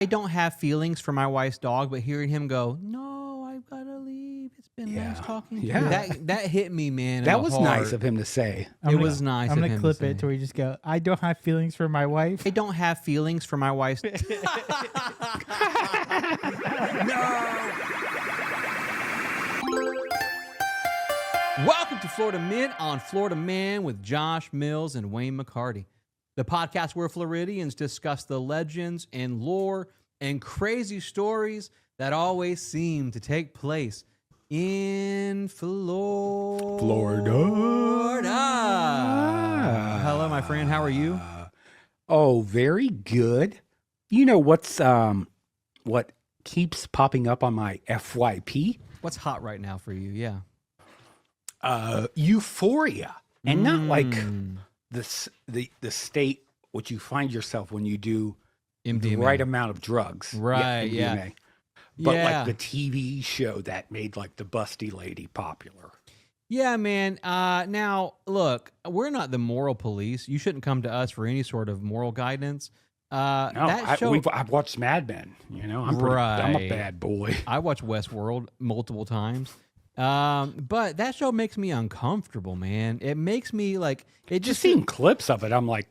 I don't have feelings for my wife's dog, but hearing him go, "No, I've got to leave. It's been nice talking to you." That hit me, man. That was nice of him to say. It was nice. I'm of gonna him clip to it to where you just go, "I don't have feelings for my wife." I don't have feelings for my wife's. Welcome to Florida Men on Florida Man with Josh Mills and Wayne McCarty, the podcast where Floridians discuss the legends and lore and crazy stories that always seem to take place in Florida. Hello, my friend. How are you? Oh, very good. You know what keeps popping up on my FYP? What's hot right now for you? Yeah. Euphoria, and not like the state which you find yourself when you do MDMA. the right amount of drugs, Right? Yeah. MDMA. But like the TV show that made like the busty lady popular. Yeah, man. Now, look, we're not the moral police. You shouldn't come to us for any sort of moral guidance. No, I've watched Mad Men. You know, I'm a bad boy. I watch Westworld multiple times. But that show makes me uncomfortable, man. It makes me like it Just seeing clips of it, I'm like,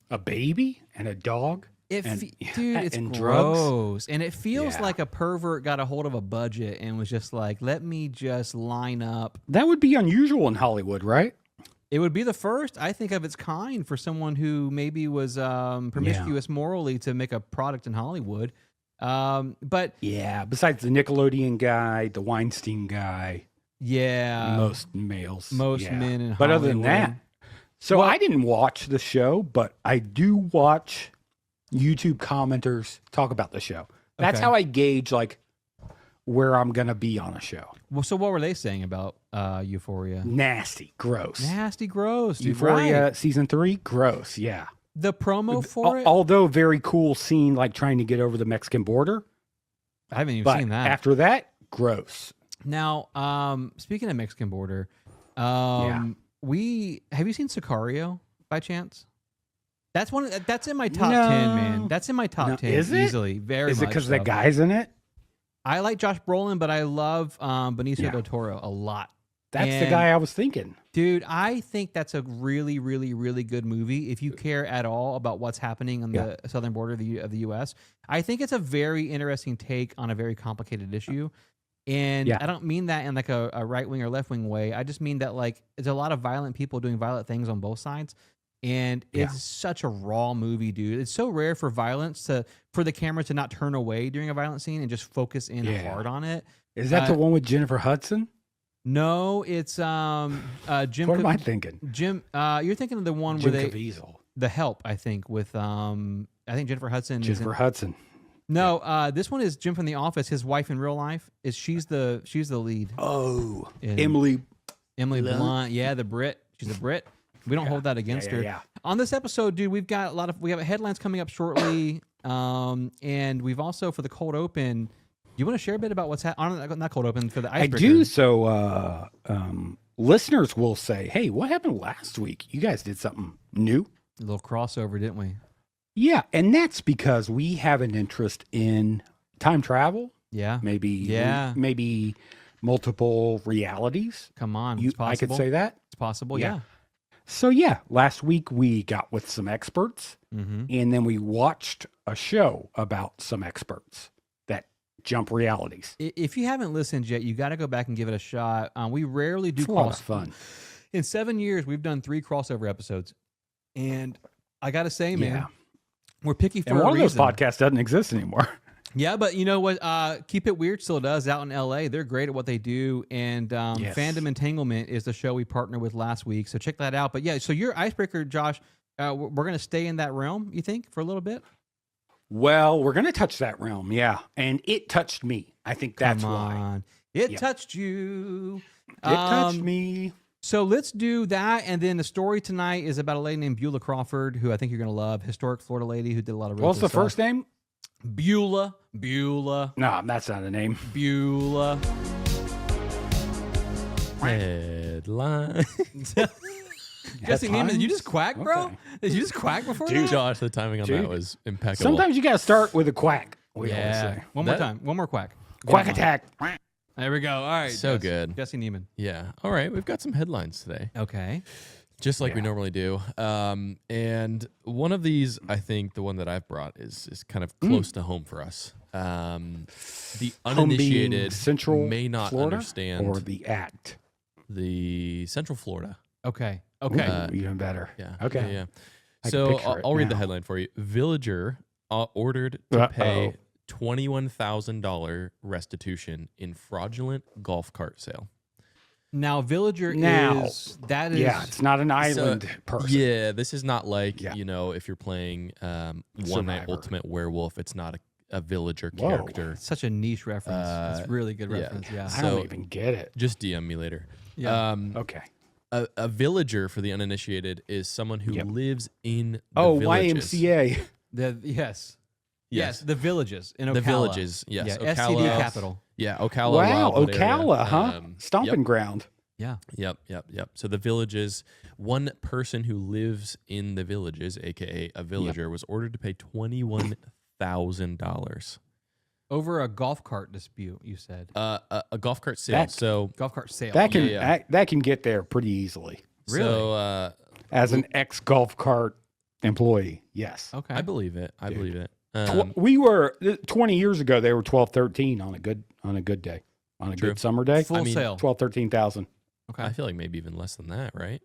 a baby and a dog. Dude, it's and gross. drugs. And it feels like a pervert got a hold of a budget and was just like, let me just line up. That would be unusual in Hollywood, right? It would be the first, I think, of its kind for someone who maybe was promiscuous morally to make a product in Hollywood. But yeah, besides the Nickelodeon guy, the Weinstein guy, most males, men in Hollywood. But other than that, I didn't watch the show, but I do watch YouTube commenters talk about the show. That's how I gauge like where I'm gonna be on a show. Well, so what were they saying about Euphoria? Nasty, gross, dude. Euphoria season 3, gross. Yeah. The promo for it, although very cool scene, like trying to get over the Mexican border. I haven't even seen that. After that, gross. Now, speaking of Mexican border, have you seen Sicario by chance? That's that's in my top 10, man. That's in my top 10 is it? Easily. Very Is much it because so. the guy's in it? I like Josh Brolin, but I love Benicio del Toro a lot. That's the guy I was thinking. Dude, I think that's a really, really, really good movie. If you care at all about what's happening on the southern border of the U.S., I think it's a very interesting take on a very complicated issue. And I don't mean that in like a right wing or left wing way. I just mean that like there's a lot of violent people doing violent things on both sides. And it's such a raw movie, dude. It's so rare for for the camera to not turn away during a violent scene and just focus in hard on it. Is that the one with Jennifer Hudson? No, it's Jim. What am I thinking? Jim, you're thinking of the one Jim where Caviezel. The Help, I think, with I think Jennifer Hudson. Hudson. No, this one is Jim from The Office. His wife in real life she's the lead. Oh, Emily Blunt. Yeah, the Brit. She's a Brit. We don't hold that against her. Yeah. On this episode, dude, we have headlines coming up shortly, and we've also for the cold open. Do you want to share a bit about what's happening? Not cold open for the icebreaker. I do. So listeners will say, "Hey, what happened last week? You guys did something new." A little crossover, didn't we? Yeah, and that's because we have an interest in time travel. Yeah, maybe multiple realities. Come on, I could say that it's possible. Yeah. So last week we got with some experts, and then we watched a show about some experts that jump realities. If you haven't listened yet, you got to go back and give it a shot. We rarely do. It's a lot of fun. In 7 years, we've done 3 crossover episodes, and I got to say, man, we're picky for a reason. And one of those podcasts doesn't exist anymore. Yeah, but you know what? Keep It Weird still does out in LA. They're great at what they do. And Fandom Entanglement is the show we partnered with last week. So check that out. But yeah, so your icebreaker, Josh, we're going to stay in that realm, you think, for a little bit? Well, we're going to touch that realm, yeah. And it touched me. I think that's why. It touched you. It touched me. So let's do that. And then the story tonight is about a lady named Beulah Crawford, who I think you're going to love. Historic Florida lady who did a lot of really What's the first name? Beulah. No, that's not a name. Beulah. Headline. Jesse Neiman, did you just puns? quack, bro? Okay. Did you just quack before Dude. that? Josh, the timing on Dude. that was impeccable. Sometimes you got to start with a quack. We always Yeah. say. One more That- time. One more quack. Quack Come on. attack. There we go. All right. So Jesse- good. Jesse Neiman. Yeah. All right. We've got some headlines today, Okay. just like we Yeah. normally do. And one of these, I think, the one that I've brought is kind of close to home for us. The Home being uninitiated Central may not Florida understand or the act. the Central Florida. Okay. Okay. Ooh, even better. Yeah. Okay. Yeah. yeah. I can So picture it I'll read the now. headline for you. Villager ordered to pay Uh-oh. $21,000 restitution in fraudulent golf cart sale. Now, Villager Now, is that is Yeah, it's not an island person. Yeah, this is not like, Yeah. if you're playing One Night Survivor. Ultimate Werewolf, it's not a villager Whoa. character. such a niche reference. It's really good yeah. reference. Yeah. I So- don't even get it. Just DM me later. Yeah. Okay. A villager, for the uninitiated, is someone who Yep. lives in the Oh, villages. YMCA. Yes. Yes. The villages in Ocala. The villages, yes. Yeah. Ocala. STD capital. Yeah, Ocala. Wow, Wildwood area. Ocala, huh? Stomping Yep. ground. Yeah. Yep. So the villages, one person who lives in the villages, aka a villager, was ordered to pay $21,000. Over a golf cart dispute, you said. A golf cart sale. That- So Golf cart sale. That can Yeah. that can get there pretty easily. Really? So As an ex golf cart employee, yes. Okay. I believe it. I Dude. believe it. We were 20 years ago. They were 12, 13 on a good day, on a True. good summer day. Full sale. 12, 13,000. Okay. I feel like maybe even less than that, right?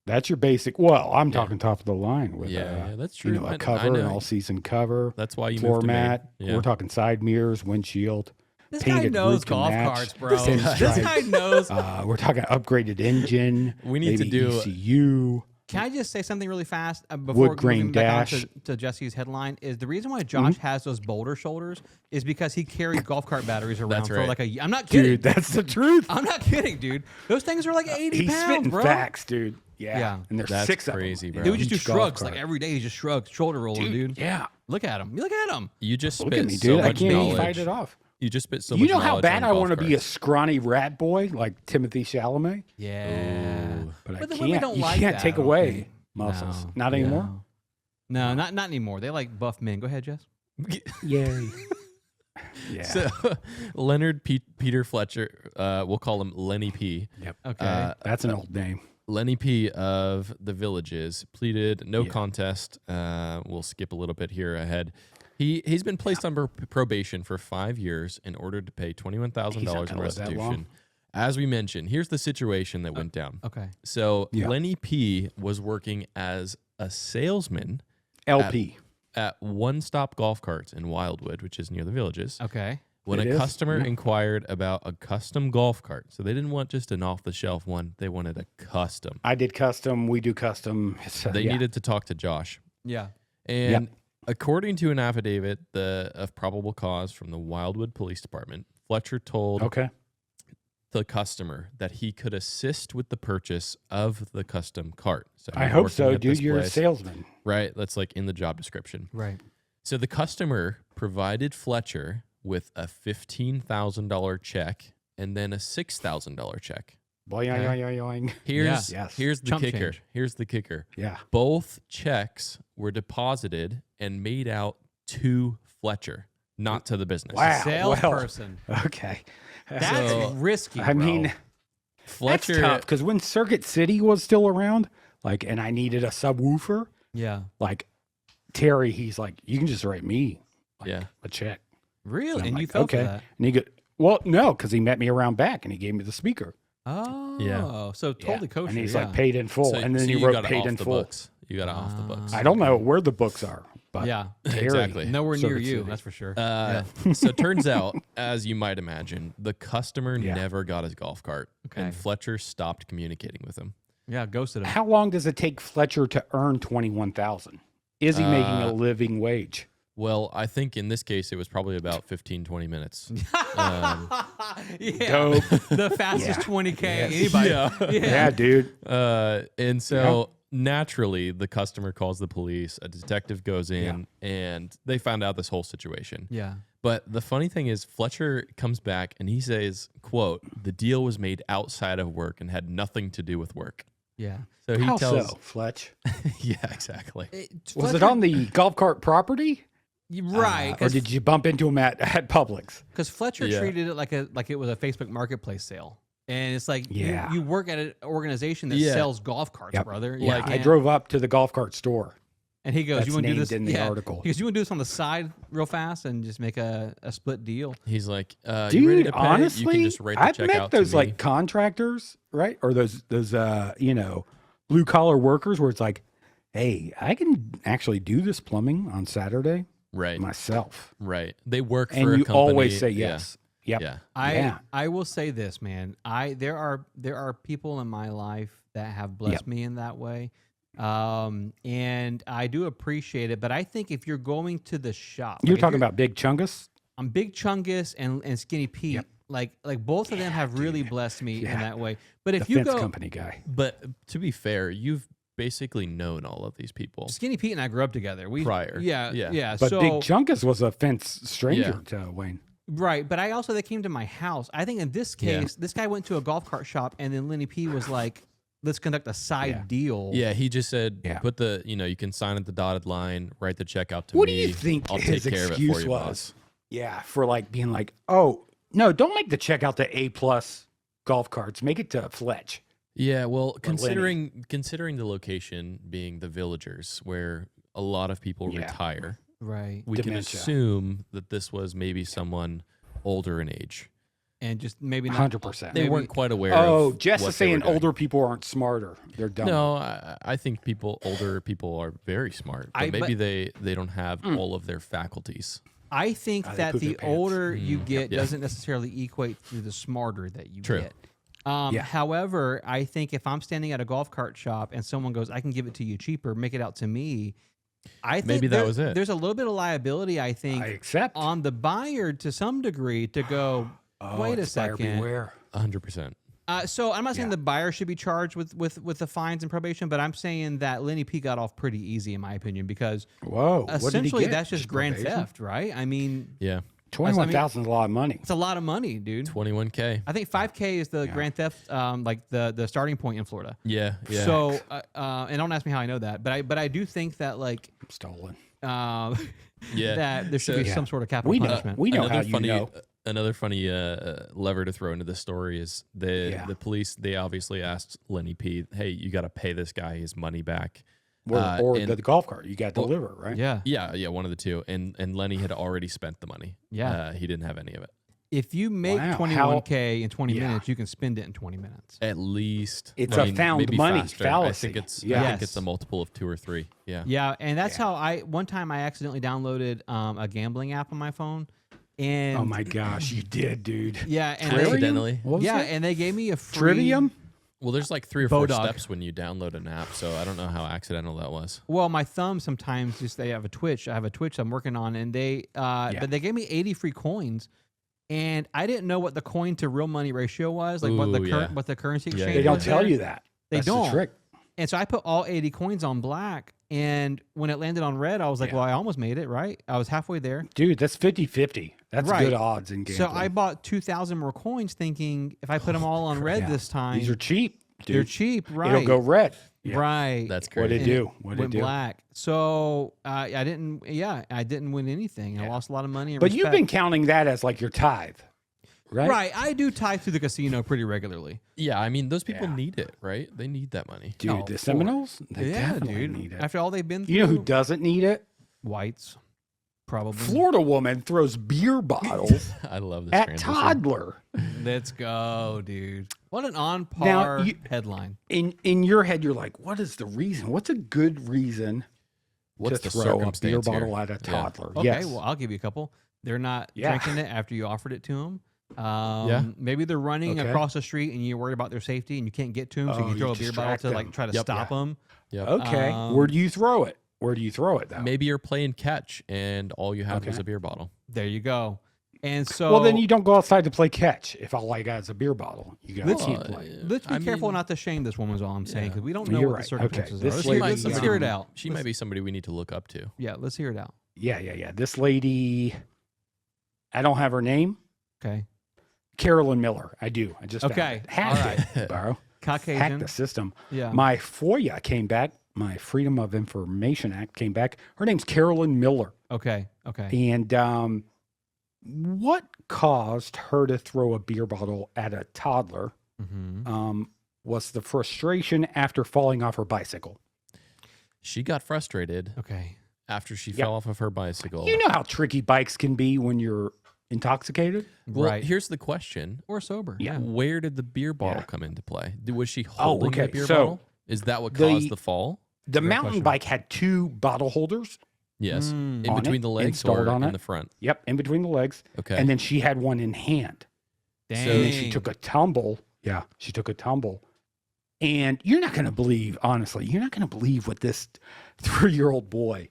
That's your basic. Well, I'm Yeah. talking top of the line with Yeah, that's true. you know, I- a cover, I an know. all season cover, That's why you floor moved to Maine. mat. Yeah. We're talking side mirrors, windshield. This guy painted knows roof to golf match, carts, bro. pinstripes. This guy knows. We're talking upgraded engine. We need to maybe do- ECU. Can I just say something really fast before Wood grain moving back on dash. to Jesse's headline? Is the reason why Josh has those boulder shoulders is because he carried golf cart batteries around That's for right. like a. I'm not kidding. Dude, that's the truth. I'm not kidding, dude. Those things are like 80 He's pounds, spitting bro. facts, dude. Yeah. Yeah. And there's That's 6 crazy, of bro. them. He would just do Each golf shrugs cart. like every day. He just shrugs, shoulder rolling, dude. Yeah. Look at him. Look at him. You just Look spit at me, so dude. I much can't even knowledge. fight it off. You just spit so You much know how knowledge bad on I golf want to be a carts. scrawny rat boy like Timothy Chalamet, Yeah. Ooh. but I But the can't. women don't You like can't that, take I don't away think. muscles. No. Not anymore. No, not anymore. They like buff men. Go ahead, Jess. Yay. Yeah. So Leonard Peter Fletcher, we'll call him Lenny P. Yep. Okay. That's an old name. Lenny P of the Villages pleaded no Yeah. contest. We'll skip a little bit here ahead. He's been placed on probation for 5 years in order to pay $21,000 He's not in gonna live that long. restitution. As we mentioned, here's the situation that went down. Okay. So Yeah. Lenny P was working as a salesman LP. at One Stop Golf Carts in Wildwood, which is near the Villages. Okay. When It a is, customer yeah. inquired about a custom golf cart, so they didn't want just an off-the-shelf one; they wanted a custom. I did custom. We do custom. So, They yeah. needed to talk to Josh, Yeah. and according to an affidavit of probable cause from the Wildwood Police Department, Fletcher told Okay. the customer that he could assist with the purchase of the custom cart. So I I'm hope working so, at dude. this You're a place, salesman. right? That's like in the job description. Right. So the customer provided Fletcher with a $15,000 check and then a $6,000 check. Boing, Okay. boing, boing, boing. Here's Yes. here's the Chump kicker. change. Here's the kicker. Yeah. Both checks were deposited and made out to Fletcher, not to the business. Wow. Salesperson. Okay. That's So, risky. I bro. mean, that's Fletcher, tough because when Circuit City was still around, like, and I needed a subwoofer, Yeah. like Terry, he's like, you can just write me yeah. a check. Really? I'm And you like, fell okay. for that? And he go, well, no, because he met me around back and he gave me the speaker. Oh. So totally Yeah. kosher. And he's yeah. like paid in full. So- and then so he you wrote got it paid off in the full. books. You got it off the books. I don't know where the books are, but Yeah. Terry, Exactly. Nowhere near Circuit you, City. that's for sure. So it turns out, as you might imagine, the customer Yeah. never got his golf cart, Okay. and Fletcher stopped communicating with him. Yeah, ghosted him. How long does it take Fletcher to earn 21,000? Is he making a living wage? Well, I think in this case, it was probably about 15, 20 minutes. Yeah. Dope. The fastest Yeah. 20K Yes. anybody. Yeah. Yeah, dude. And so naturally, the customer calls the police. A detective goes in, and they found out this whole situation. Yeah. But the funny thing is, Fletcher comes back and he says, "quote The deal was made outside of work and had nothing to do with work." Yeah. So he How tells, so, Fletch? yeah, exactly. Was it on the golf cart property? Right. Or did you bump into him at Publix? Because Fletcher Yeah. treated it like it was a Facebook Marketplace sale. And it's like Yeah. you work at an organization that Yeah. sells golf carts, Yep. brother. You Yeah, I can't- drove up to the golf cart store. And he goes, That's "You want to do named this in the article. He goes, "You want to do this on the side real fast and just make a split deal?" He's like, you ready Dude, to pay? honestly, You can just write the I've check met out those to me. like contractors, right? Or those blue collar workers where it's like, hey, I can actually do this plumbing on Saturday right, myself. right. They work for And a you company. always say Yeah, yes. Yep. Yeah. Yeah. I will say this, man. There are people in my life that have blessed Yep. me in that way. And I do appreciate it, but I think if you're going to the shop, You're if talking about Big Chungus? I'm Big Chungus and Skinny Pete. Yep. Like both of them have really blessed me in Yeah. that way. But if The you fence go company guy. But to be fair, you've basically known all of these people. Skinny Pete and I grew up together. We Prior. yeah, Yeah. yeah. But so Big Chungus was a fence stranger to Wayne. right, but I also they came to my house. I think in this Yeah. case, this guy went to a golf cart shop, and then Lenny P was like, "Let's conduct a side Yeah. deal." Yeah, he just said, Yeah. put the, you can sign at the dotted line, write the check out to What me. do you think I'll his take care of it excuse for you, was? boss. Yeah, for like being like, oh, no, don't make the check out to A+ golf carts. Make it to Fletch. Yeah, well, Lenny. considering the location being the Villagers, where a lot of people Yeah. retire, right. we can Dementia. assume that this was maybe someone older in age. And just maybe not 100%. They maybe- weren't quite aware. Oh, of Jess what is they were saying doing. older people aren't smarter. They're dumb. No, I think older people are very smart, but maybe they don't have all of their faculties. I think They that poop their the pants. older you get Yeah. doesn't necessarily equate to the smarter that you True. get. Yeah. However, I think if I'm standing at a golf cart shop and someone goes, "I can give it to you cheaper, make it out to me," I think Maybe that was it. There's a little bit of liability, I think, I accept. on the buyer to some degree to go, Oh, wait a it's buyer second. beware. 100%. So I'm not saying Yeah. the buyer should be charged with the fines and probation, but I'm saying that Lenny P got off pretty easy in my opinion because Whoa. What did he essentially get? that's just grand probation? theft, right? I mean, Yeah, 21,000 is a lot of money. it's a lot of money, dude. 21K. I think 5K is the grand theft, like the starting point in Florida. Yeah, yeah. So, and don't ask me how I know that, but I do think that like Stolen. Yeah. that there should be Yeah. some sort of capital We know. punishment. We know another how you funny, know. Another funny lever to throw into the story is Yeah. the police. They obviously asked Lenny P, "Hey, you got to pay this guy his money back." Or and- the golf cart. You got to deliver, right? Yeah, Yeah, one of the two. And Lenny had already spent the money. Yeah. He didn't have any of it. if you make Wow, 21K in 20 Yeah. minutes, you can spend it in 20 minutes. At least It's I a mean, found maybe money faster. fallacy. I think it's Yes. a multiple of 2 or 3. Yeah. Yeah, and that's Yeah. how one time I accidentally downloaded a gambling app on my phone, and Oh my gosh, you did, dude. yeah, and Trivium? Accidentally. What was yeah, it? and they gave me a free Trivium? Well, there's like 3 or 4 Bodog. steps when you download an app, so I don't know how accidental that was. Well, my thumb sometimes just they have a Twitch. I have a Twitch I'm working on, and but they gave me 80 free coins, and I didn't know what the coin to real money ratio was, like what the Ooh, yeah. what the currency Yeah, exchange. They don't was tell there. you that. They That's don't. The trick. And so I put all 80 coins on black, and when it landed on red, I was like, Yeah. well, I almost made it, right? I was halfway there. Dude, that's 50-50. That's Right. good odds in gambling. So I bought 2,000 more coins, thinking if I put them all on red Yeah. this time, These are cheap, dude. they're cheap, right? It'll go red. Yeah. Right. That's What'd crazy. it And do? What'd it went do? black. So I didn't. Yeah, I didn't win anything. I Yeah. lost a lot of money. And But you've respect. been counting that as like your tithe, right? right. I do tithe to the casino pretty regularly. Yeah, I mean, those people Yeah. need it, right? They need that money. Dude, No, the for- Seminoles, they yeah, definitely dude. need it. After all they've been through, You know who doesn't need it? whites, probably. Florida woman throws beer bottles I love this at transition. toddler. Let's go, dude. What an on Now, par you- headline. In your head, you're like, what is the reason? What's a good reason What's to the throw a beer circumstance here? bottle at a Yeah. toddler? Okay, Yes. well, I'll give you a couple. They're not Yeah. drinking it after you offered it to them. Yeah. Maybe they're running Okay. across the street and you're worried about their safety and you can't get to them, so Oh, you you throw a beer bottle distract to like them. try to Yep. stop them. Yep. Okay. Where do you throw it? Where do you throw it though? Maybe you're playing catch and all you have Okay. is a beer bottle. There you go. And so, Well, then you don't go outside to play catch. If all I got is a beer bottle, you got Let's- to play. let's be I careful mean, not to shame this woman. Is all I'm saying Yeah. because we don't know You're what right. the Okay. circumstances This are. lady, Let's hear it out. She might be somebody we need to look up to. Yeah, let's hear it out. Yeah. This lady, I don't have her name. Okay. Carolyn Miller. I do. I just found Okay. it. Had All right. to, bro. Caucasian. the system. Yeah. My FOIA came back. My Freedom of Information Act came back. Her name's Carolyn Miller. Okay. Okay. And what caused her to throw a beer bottle at a toddler Mm-hmm. was the frustration after falling off her bicycle. She got frustrated Okay. after she Yep. fell off of her bicycle. You know how tricky bikes can be when you're intoxicated? Well, Right. here's the question. Or sober. Yeah. Where did the beer bottle Yeah. come into play? Was she holding okay. the beer So, bottle? Is that what the- caused the fall? The Great mountain question. bike had 2 bottle holders. Yes. Mm. In On between it, the legs installed or on in it. the front? Yep, in between the legs. Okay. And then she had one in hand. Dang. And then she took a tumble. Yeah, she took a tumble. And you're not going to believe, honestly, you're not going to believe what this 3-year-old boy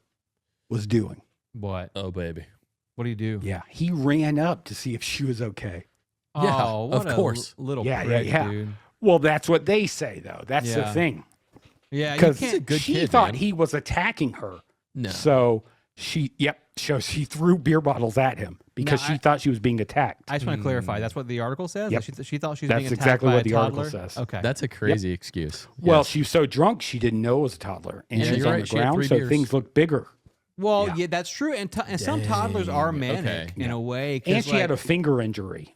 was doing. What? Oh, baby. What do you do? Yeah, he ran up to see if she was okay. Yeah, Oh, of what a course. little Yeah, prick, yeah. dude. Well, that's what they say, though. That's the Yeah. thing. Yeah, you Because can't. good she kid, thought man. he was attacking her. No. So she threw beer bottles at him because Now, she thought she was being attacked. I just want to clarify. That's what the article says. Yep. She thought she was That's being attacked exactly by what a the article toddler? says. Okay. That's a crazy excuse. Well, Yes. she was so drunk she didn't know it was a toddler, and Yeah, she's you're on right. the She had ground, 3 so beers. things look bigger. Well, Yeah. yeah, that's true. And some toddlers are Dang. manic Okay. in a way. 'cause, And she had a like- finger injury,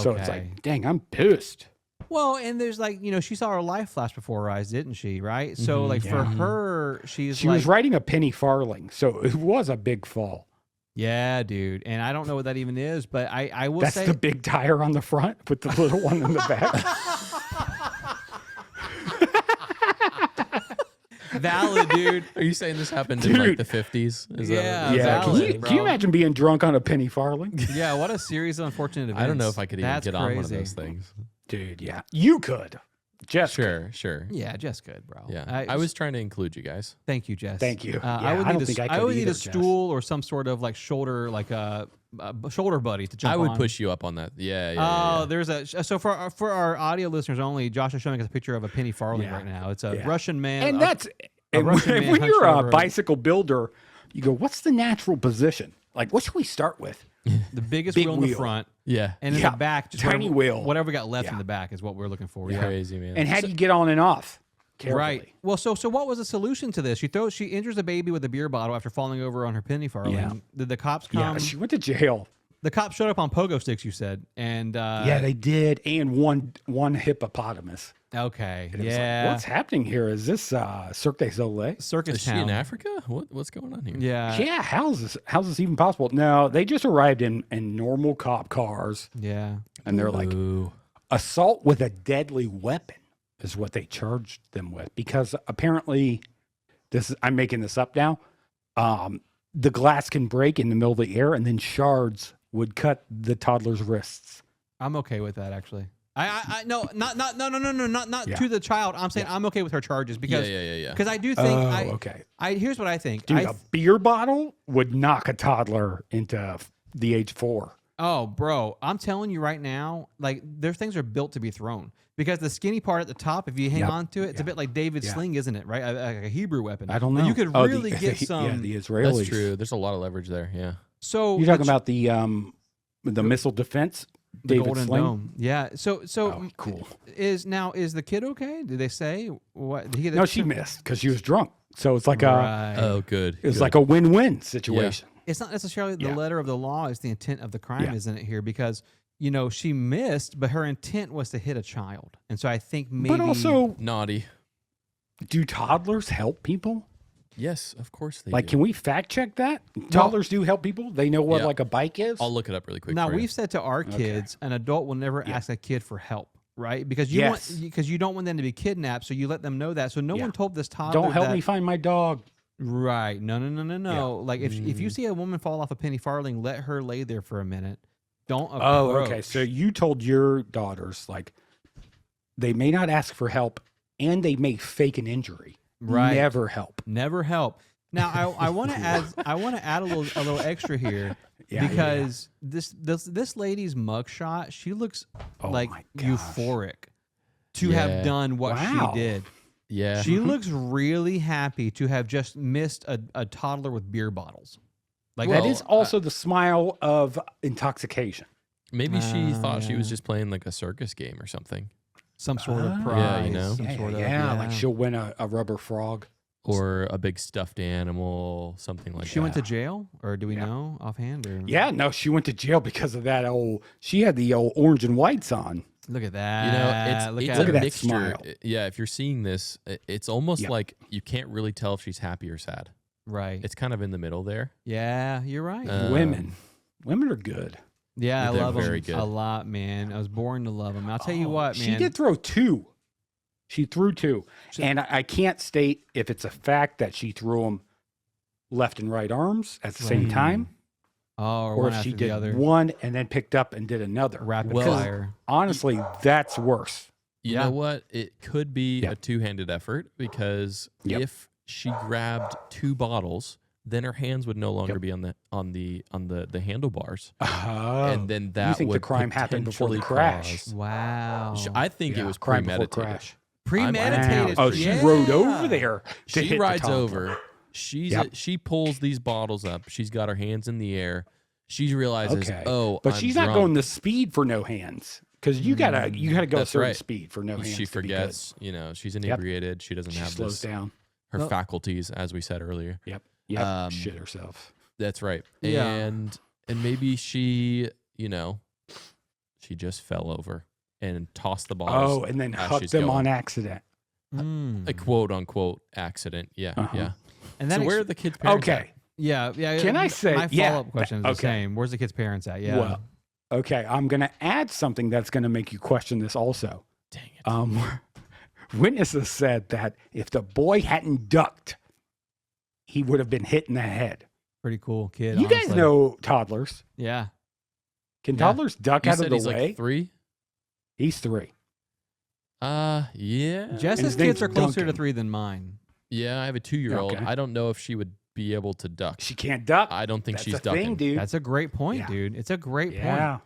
so it's Okay. like, dang, I'm pissed. Well, and there's like, she saw her life flash before her eyes, didn't she? Right. So, Mhm. like, for Yeah. her, She like, was riding a penny farthing, so it was a big fall. yeah, dude. And I don't know what that even is, but I will That's say the big tire on the front with the little one in the back. valid, dude. Are you saying this happened in like Dude. the 50s? Is Yeah, Yeah, can valid, you, bro. can you imagine being drunk on a penny farthing? Yeah, what a series of unfortunate events. I don't know if I could even That's get on one of crazy. those things. Dude, yeah. You could. Jess could. Sure. Yeah, Jess good, bro. Yeah. I was trying to include you guys. Thank you, Jess. Thank you. I Yeah, would I need don't a, think I I could would need either, a Jess. stool or some sort of like shoulder, like a shoulder buddy to jump I would on. push you up on that. Yeah. Oh, Yeah. there's so for our audio listeners only, Josh is showing us a picture of a penny farthing Yeah. right now. It's a Yeah. Russian man, And a- that's a and Russian when, man when you're hunched a over bicycle builder, you go, what's the natural position? Like, what should we start with? the biggest big wheel in the wheel. front, Yeah. and in Yeah, the back, just tiny wheel. whatever got left in Yeah. the back is what we're looking for. Yeah. Crazy, man. And how do you get on and off? Carefully. Right. Well, so what was the solution to this? She injures a baby with a beer bottle after falling over on her penny farthing. Yeah. Did the cops Yeah, come? she went to jail. The cops showed up on pogo sticks, you said, and Yeah, they did. And one hippopotamus. okay, And it was like, yeah, what's happening here? Is this Cirque du Soleil? circus Is she town. in Africa? What's going on here? Yeah, Yeah, how's this even possible? No, they just arrived in normal cop cars, yeah. and they're like, Ooh. assault with a deadly weapon is what they charged them with, because apparently I'm making this up now. The glass can break in the middle of the air, and then shards would cut the toddler's wrists. I'm okay with that actually. I no, not Yeah. to the child. I'm saying I'm okay with her charges Yeah, because yeah. because I do think Okay. here's what I think. Dude, a beer bottle would knock a toddler into the age 4. Oh, bro, I'm telling you right now, like their things are built to be thrown because the skinny part at the top, if you hang Yep. on to it, it's a Yeah. bit like David's Yeah. sling, isn't it? Right, a Hebrew weapon. I don't But know. You could Oh, really get some. Yeah, the Israelis. That's true. There's a lot of leverage there. Yeah. So You're talking about the missile defense, the David Golden Sling? Dome. Yeah. So Oh, cool. is the kid okay? Did they say what? Did he get No, she missed because she was drunk. So it's like a Right. Oh, good. it's good. like a win-win situation. It's not necessarily the Yeah. letter of the law; it's the intent of the crime, Yeah. isn't it? Here, because she missed, but her intent was to hit a child, and so I think maybe. But also, naughty. do toddlers help people? Yes, of course they Like, do. can we fact check that? Toddlers do help people. They know what Yeah. like a bike is. I'll look it up really quick. now for you. we've said to our kids, an adult will never Yeah. ask a kid for help, right? Because Yes. you don't want them to be kidnapped, so you let them know that. So no Yeah. one told this toddler. Don't help that- me find my dog. Right? No. Like if Mm. you see a woman fall off a penny farthing, let her lay there for a minute. Don't. Oh, okay. approach. So you told your daughters like they may not ask for help and they may fake an injury. Right. Never help. Never help. Now I want to add a little extra here Yeah, because this lady's mugshot, she looks Oh like my gosh. euphoric to Yeah. have done what Wow. she did. yeah. She looks really happy to have just missed a toddler with beer bottles. Like That Well, is also the smile of intoxication. Maybe she thought she was yeah. just playing like a circus game or something. some sort of Ah, prize. Yeah, you know? some sort of, Like she'll win a rubber frog. Or a big stuffed animal, something like She that. went to jail, or do we Yeah. know offhand? Or Yeah, no, she went to jail because of that old. She had the old orange and whites on. look at that. You know, look it's at Look a at her. that mixture. smile. Yeah, if you're seeing this, it's almost Yeah. like you can't really tell if she's happy or sad. Right. It's kind of in the middle there. Yeah, you're right. Women are good. yeah, I they're love them very good. a lot, man. I was born to love them. I'll tell you Oh, what, man. She did throw 2. She threw 2, and I can't state if it's a fact that she threw them left and right arms at the same Right. time, Oh, or or one if after she the did other. one and then picked up and did another. Rapid Because fire. honestly, that's worse. You Yeah. know what? It could be Yeah. a two-handed effort because Yep. if she grabbed 2 bottles, then her hands would no longer Yep. be on the handlebars, Oh, and then that think the would crime happened before the potentially crash? cause- Wow. I think it yeah, was crime before premeditated. crash. Premeditated. Oh, she yeah. rode over there. To hit She the rides top. over. She pulls these bottles up. She's got her hands in the air. She realizes, Okay. oh, But I'm she's drunk. not going the speed for no hands because you gotta go a That's certain right. speed for no hands. She to be good. forgets, she's inebriated. She doesn't She have slows this, down. her Well- faculties, as we said earlier. Yep. Shit herself. That's right. Yeah. And maybe she, she just fell over and tossed the Oh, bottles. and then as hooked she's them going. on accident. Mm. A quote unquote accident. Yeah. Uh-huh. Yeah. And So that where are the kids' parents at? Okay. yeah. Can I say- my yeah, follow-up question is the okay. same. Where's the kid's parents at? Yeah. Well, okay. I'm gonna add something that's gonna make you question this also. Dang it. Witnesses said that if the boy hadn't ducked, he would have been hit in the head. Pretty cool kid. You guys honestly. know toddlers. Yeah. Can Yeah. toddlers duck You out of said the he's way? like 3? He's 3. Yeah. Jess's his kids name's are closer to Duncan. 3 than mine. Yeah, I have a 2-year-old. Okay. I don't know if she would be able to duck. She can't duck. I don't think That's she's a ducking. thing, dude. That's a great point, Yeah. dude. It's a great point. yeah.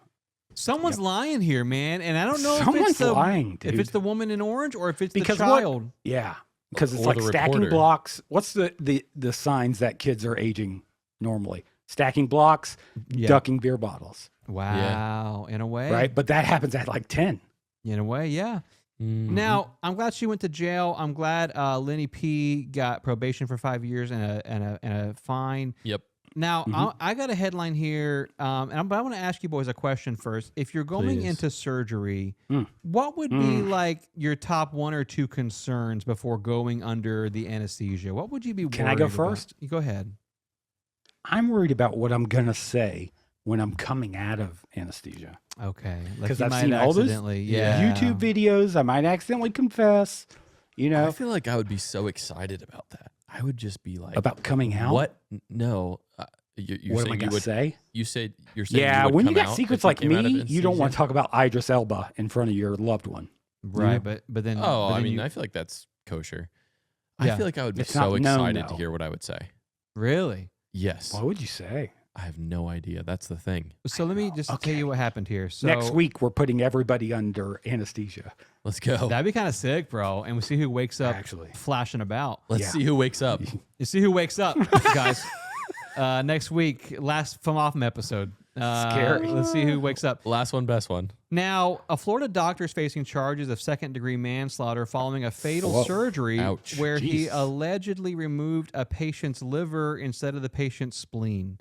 Someone's lying here, man, and I don't know if Someone's it's the lying, dude. if it's the woman in orange or if it's Because the what- child. Yeah, because it's Or like the stacking reporter. blocks. What's the signs that kids are aging normally? Stacking blocks, Yeah. ducking beer bottles, Wow. In a way. right? But that happens at like 10. In a way, yeah. Mm. Now, I'm glad she went to jail. I'm glad Lenny P got probation for 5 years and a fine. Yep. Now, Mhm. I got a headline here, but I want to ask you boys a question first. If you're going Please. into surgery, Mm. what would be Mm. like your top 1 or 2 concerns before going under the anesthesia? What would you be worried Can I go about? first? You go ahead. I'm worried about what I'm gonna say when I'm coming out of anesthesia. Okay. Like Because you I've might seen all those accidentally, yeah. YouTube videos. I might accidentally confess, I feel like I would be so excited about that. I would just be like, about coming out. what? No. You're What am I saying you gonna would. say? You said you're saying. Yeah, you would when you come got out secrets if you like came out of me, you don't want to anesthesia? talk about Idris Elba in front of your loved one. Right, Yeah. but then Oh, but I then mean, you- I feel like that's kosher. Yeah. I feel like I would be It's so not- no, excited to no. hear what I would say. really? Yes. What would you say? I have no idea. That's the thing. So let me just tell Okay. you what happened here. So Next week, we're putting everybody under anesthesia. Let's go. that'd be kind of sick, bro. And we see who wakes up Actually. flashing about. Let's Yeah. see who wakes up. You see who wakes up, guys. Next week, last From Off'em episode. Scary. Let's see who wakes up. Last one, best one. Now, a Florida doctor is facing charges of second-degree manslaughter following a fatal Whoa. surgery Ouch. where he Jeez. allegedly removed a patient's liver instead of the patient's spleen.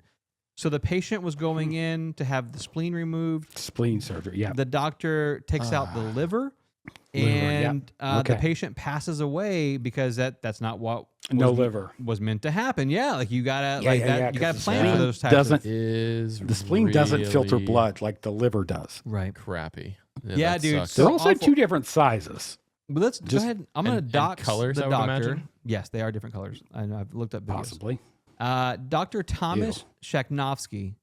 So the patient was going in to have the spleen removed. Spleen surgery. Yeah. The doctor takes out the liver, Liver, yeah. and the Okay. patient passes away because that's not what No was, liver. was meant to happen. Yeah, like you gotta Yeah, like yeah, that. yeah, You 'cause gotta the plan for spleen those types. doesn't- Is The spleen doesn't filter really blood like the liver does. Right. Crappy. Yeah, that dude, sucks. so They're also awful. 2 different sizes, But let's go Just- ahead. I'm gonna and dox colors, the I would doctor. imagine? Yes, they are different colors. I know. I've looked up videos. possibly. Dr. Thomas Shaknovsky.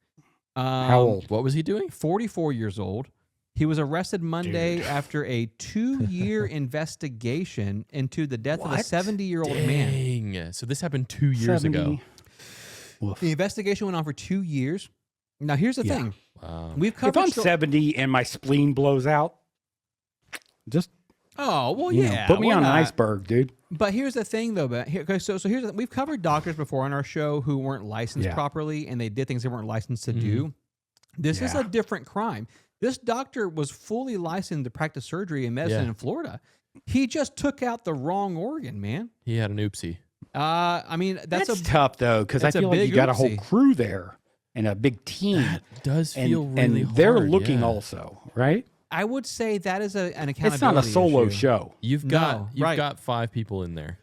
How old? What was he doing? 44 years old. He was arrested Monday Dude. after a 2-year investigation into the death of a What? 70-year-old man. Dang. So this happened 2 years ago. 70. Woof. The investigation went on for 2 years. Now, here's the Yeah. thing. Wow. We've If covered. I'm 70 and my spleen blows out, just Oh, well, you know, yeah. put me why on an not? iceberg, dude. But here's the thing, though. But here, okay, so here's we've covered doctors before on our show who weren't licensed Yeah. properly and they did things they weren't licensed to do. This is Yeah. a different crime. This doctor was fully licensed to practice surgery and medicine Yeah. in Florida. He just took out the wrong organ, man. He had an oopsie. I mean, That's tough though, because I that's a feel like big you got a whole oopsie. crew there and a big team, That does and, feel really and they're hard, looking yeah. also, right? I would say that is an accountability. It's not a solo issue. show. You've No, got right. 5 people in there.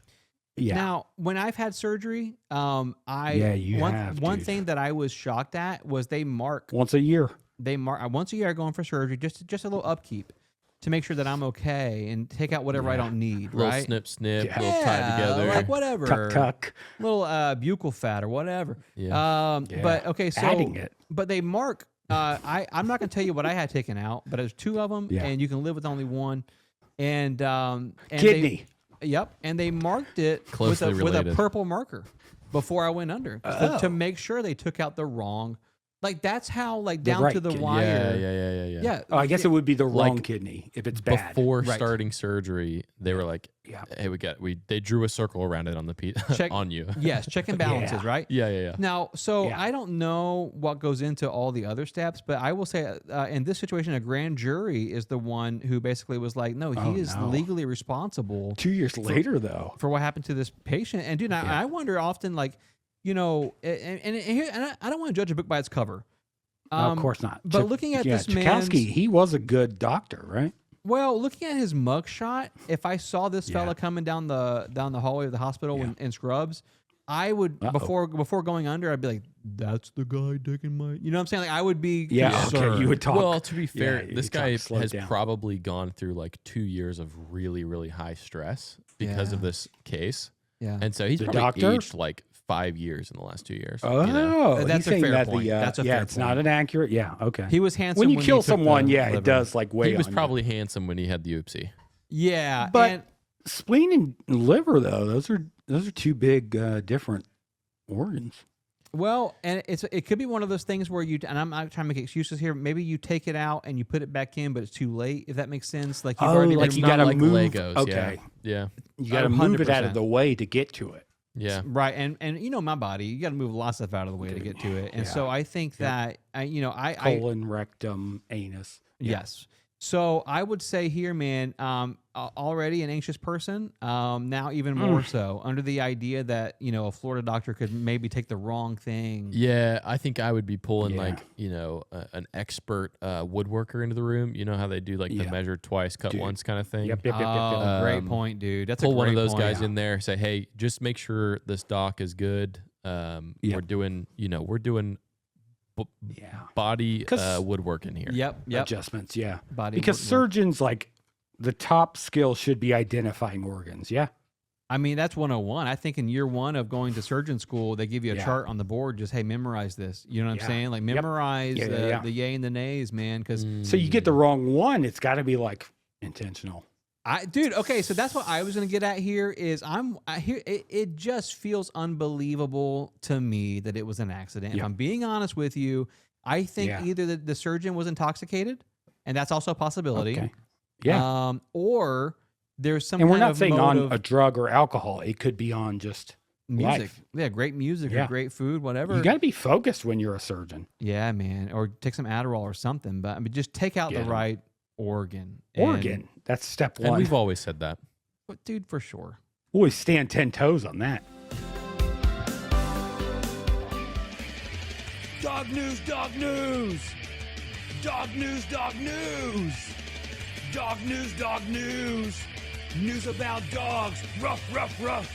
Yeah. Now, when I've had surgery, Yeah, you have, one dude. thing that I was shocked at was they mark Once a year. once a year I go in for surgery, just a little upkeep to make sure that I'm okay and take out whatever I don't need, Little right? snip, snip, Yeah. little tie together. like whatever, Tuck, tuck. little buccal fat or whatever. Yeah. Yeah. But okay, so Adding it. but they mark. I'm not gonna tell you what I had taken out, but there's 2 of them, Yeah. and you can live with only one. And Kidney. Yep, and they marked it Closely with a related. purple marker before I went under to make sure they took out the wrong. Like that's how down right to the kidney. wire. Yeah. Yeah. Oh, I guess it would be the wrong Like, kidney if it's bad. Before Right. starting surgery, they were like, Yeah. "Hey, they drew a circle around it on the Check- on you." Yes, check and balances, Yeah. right? Yeah. Now, so Yeah. I don't know what goes into all the other steps, but I will say in this situation, a grand jury is the one who basically was like, no, he Oh, is no. legally responsible 2 years later, though. for what happened to this patient. And dude, Yeah. I wonder often, like, and I don't want to judge a book by its cover. Of course not. but looking at this Chakowski, man's- he was a good doctor, right? Well, looking at his mugshot, if I saw this Yeah. fella coming down the hallway of the hospital Yeah. in scrubs, I would Uh-oh. before going under, I'd be like, "That's the guy taking my," you know what I'm saying? Like I would be Yeah, concerned. okay. You would talk. Well, to be fair, Yeah, this you guy talk slow has down. probably gone through like 2 years of really, really high stress because of Yeah. this case, Yeah, and so he's The probably doctor? aged like 5 years in the last 2 years. Oh, you know? That's he's a saying fair that point. That's a yeah, fair it's not point. an accurate. Yeah, okay. he was handsome when you he kill took someone, the yeah, liver. it does like weigh He was on you. probably handsome when he had the oopsie. Yeah, But- and, Spleen and liver, though. Those are 2 big different organs. well, and it could be one of those things where you, and I'm not trying to make excuses here. Maybe you take it out and you put it back in, but it's too late. If that makes sense, like you've already like It's you not gotta like move. Legos. Okay, Yeah. you got to move it out of 100%. the way to get to it. Yeah. right, and you know my body, you got to move lots of stuff out of the way to get to it, and Yeah. so I think that I Colon, rectum, anus. Yeah. Yes. So I would say here, man, already an anxious person, now even more so, under the idea that, a Florida doctor could maybe take the wrong thing. Yeah, I think I would be pulling Yeah. an expert woodworker into the room. You know how they do like the Yeah. measure twice, cut Dude. once kind of thing. Yep. Oh, great Um, point, dude. That's Pull a one great of those point. guys in there. Say, hey, just make sure this doc is good. We're Yep. doing, Yeah. body 'Cause- woodworking here. Yep. Adjustments. Yeah. Body Because work. surgeons, like, the top skill should be identifying organs. Yeah. I mean, that's 101. I think in year 1 of going to surgeon school, they give you a Yeah. chart on the board. Just, hey, memorize this. You know what I'm Yeah. saying? Like Yep. memorize Yeah. the yay and the nays, man. Because So you get the wrong one, it's got to be like intentional. dude, okay, so that's what I was gonna get at here. Is it just feels unbelievable to me that it was an accident. If Yeah. I'm being honest with you, I think Yeah. either the surgeon was intoxicated, and that's also a possibility. Okay. Yeah. Or there's some And we're kind not of saying mode on of a drug or alcohol. It could be on just music. life. Yeah, great music or Yeah. great food, whatever. You got to be focused when you're a surgeon. Yeah, man. Or take some Adderall or something. But I mean, just take out Get the 'em. right organ. And- Organ. That's step And one. we've always said that. but dude, for sure. Always stand 10 toes on that. Dog news, dog news. Dog news, dog news. Dog news, dog news. News about dogs. Ruff, ruff, ruff.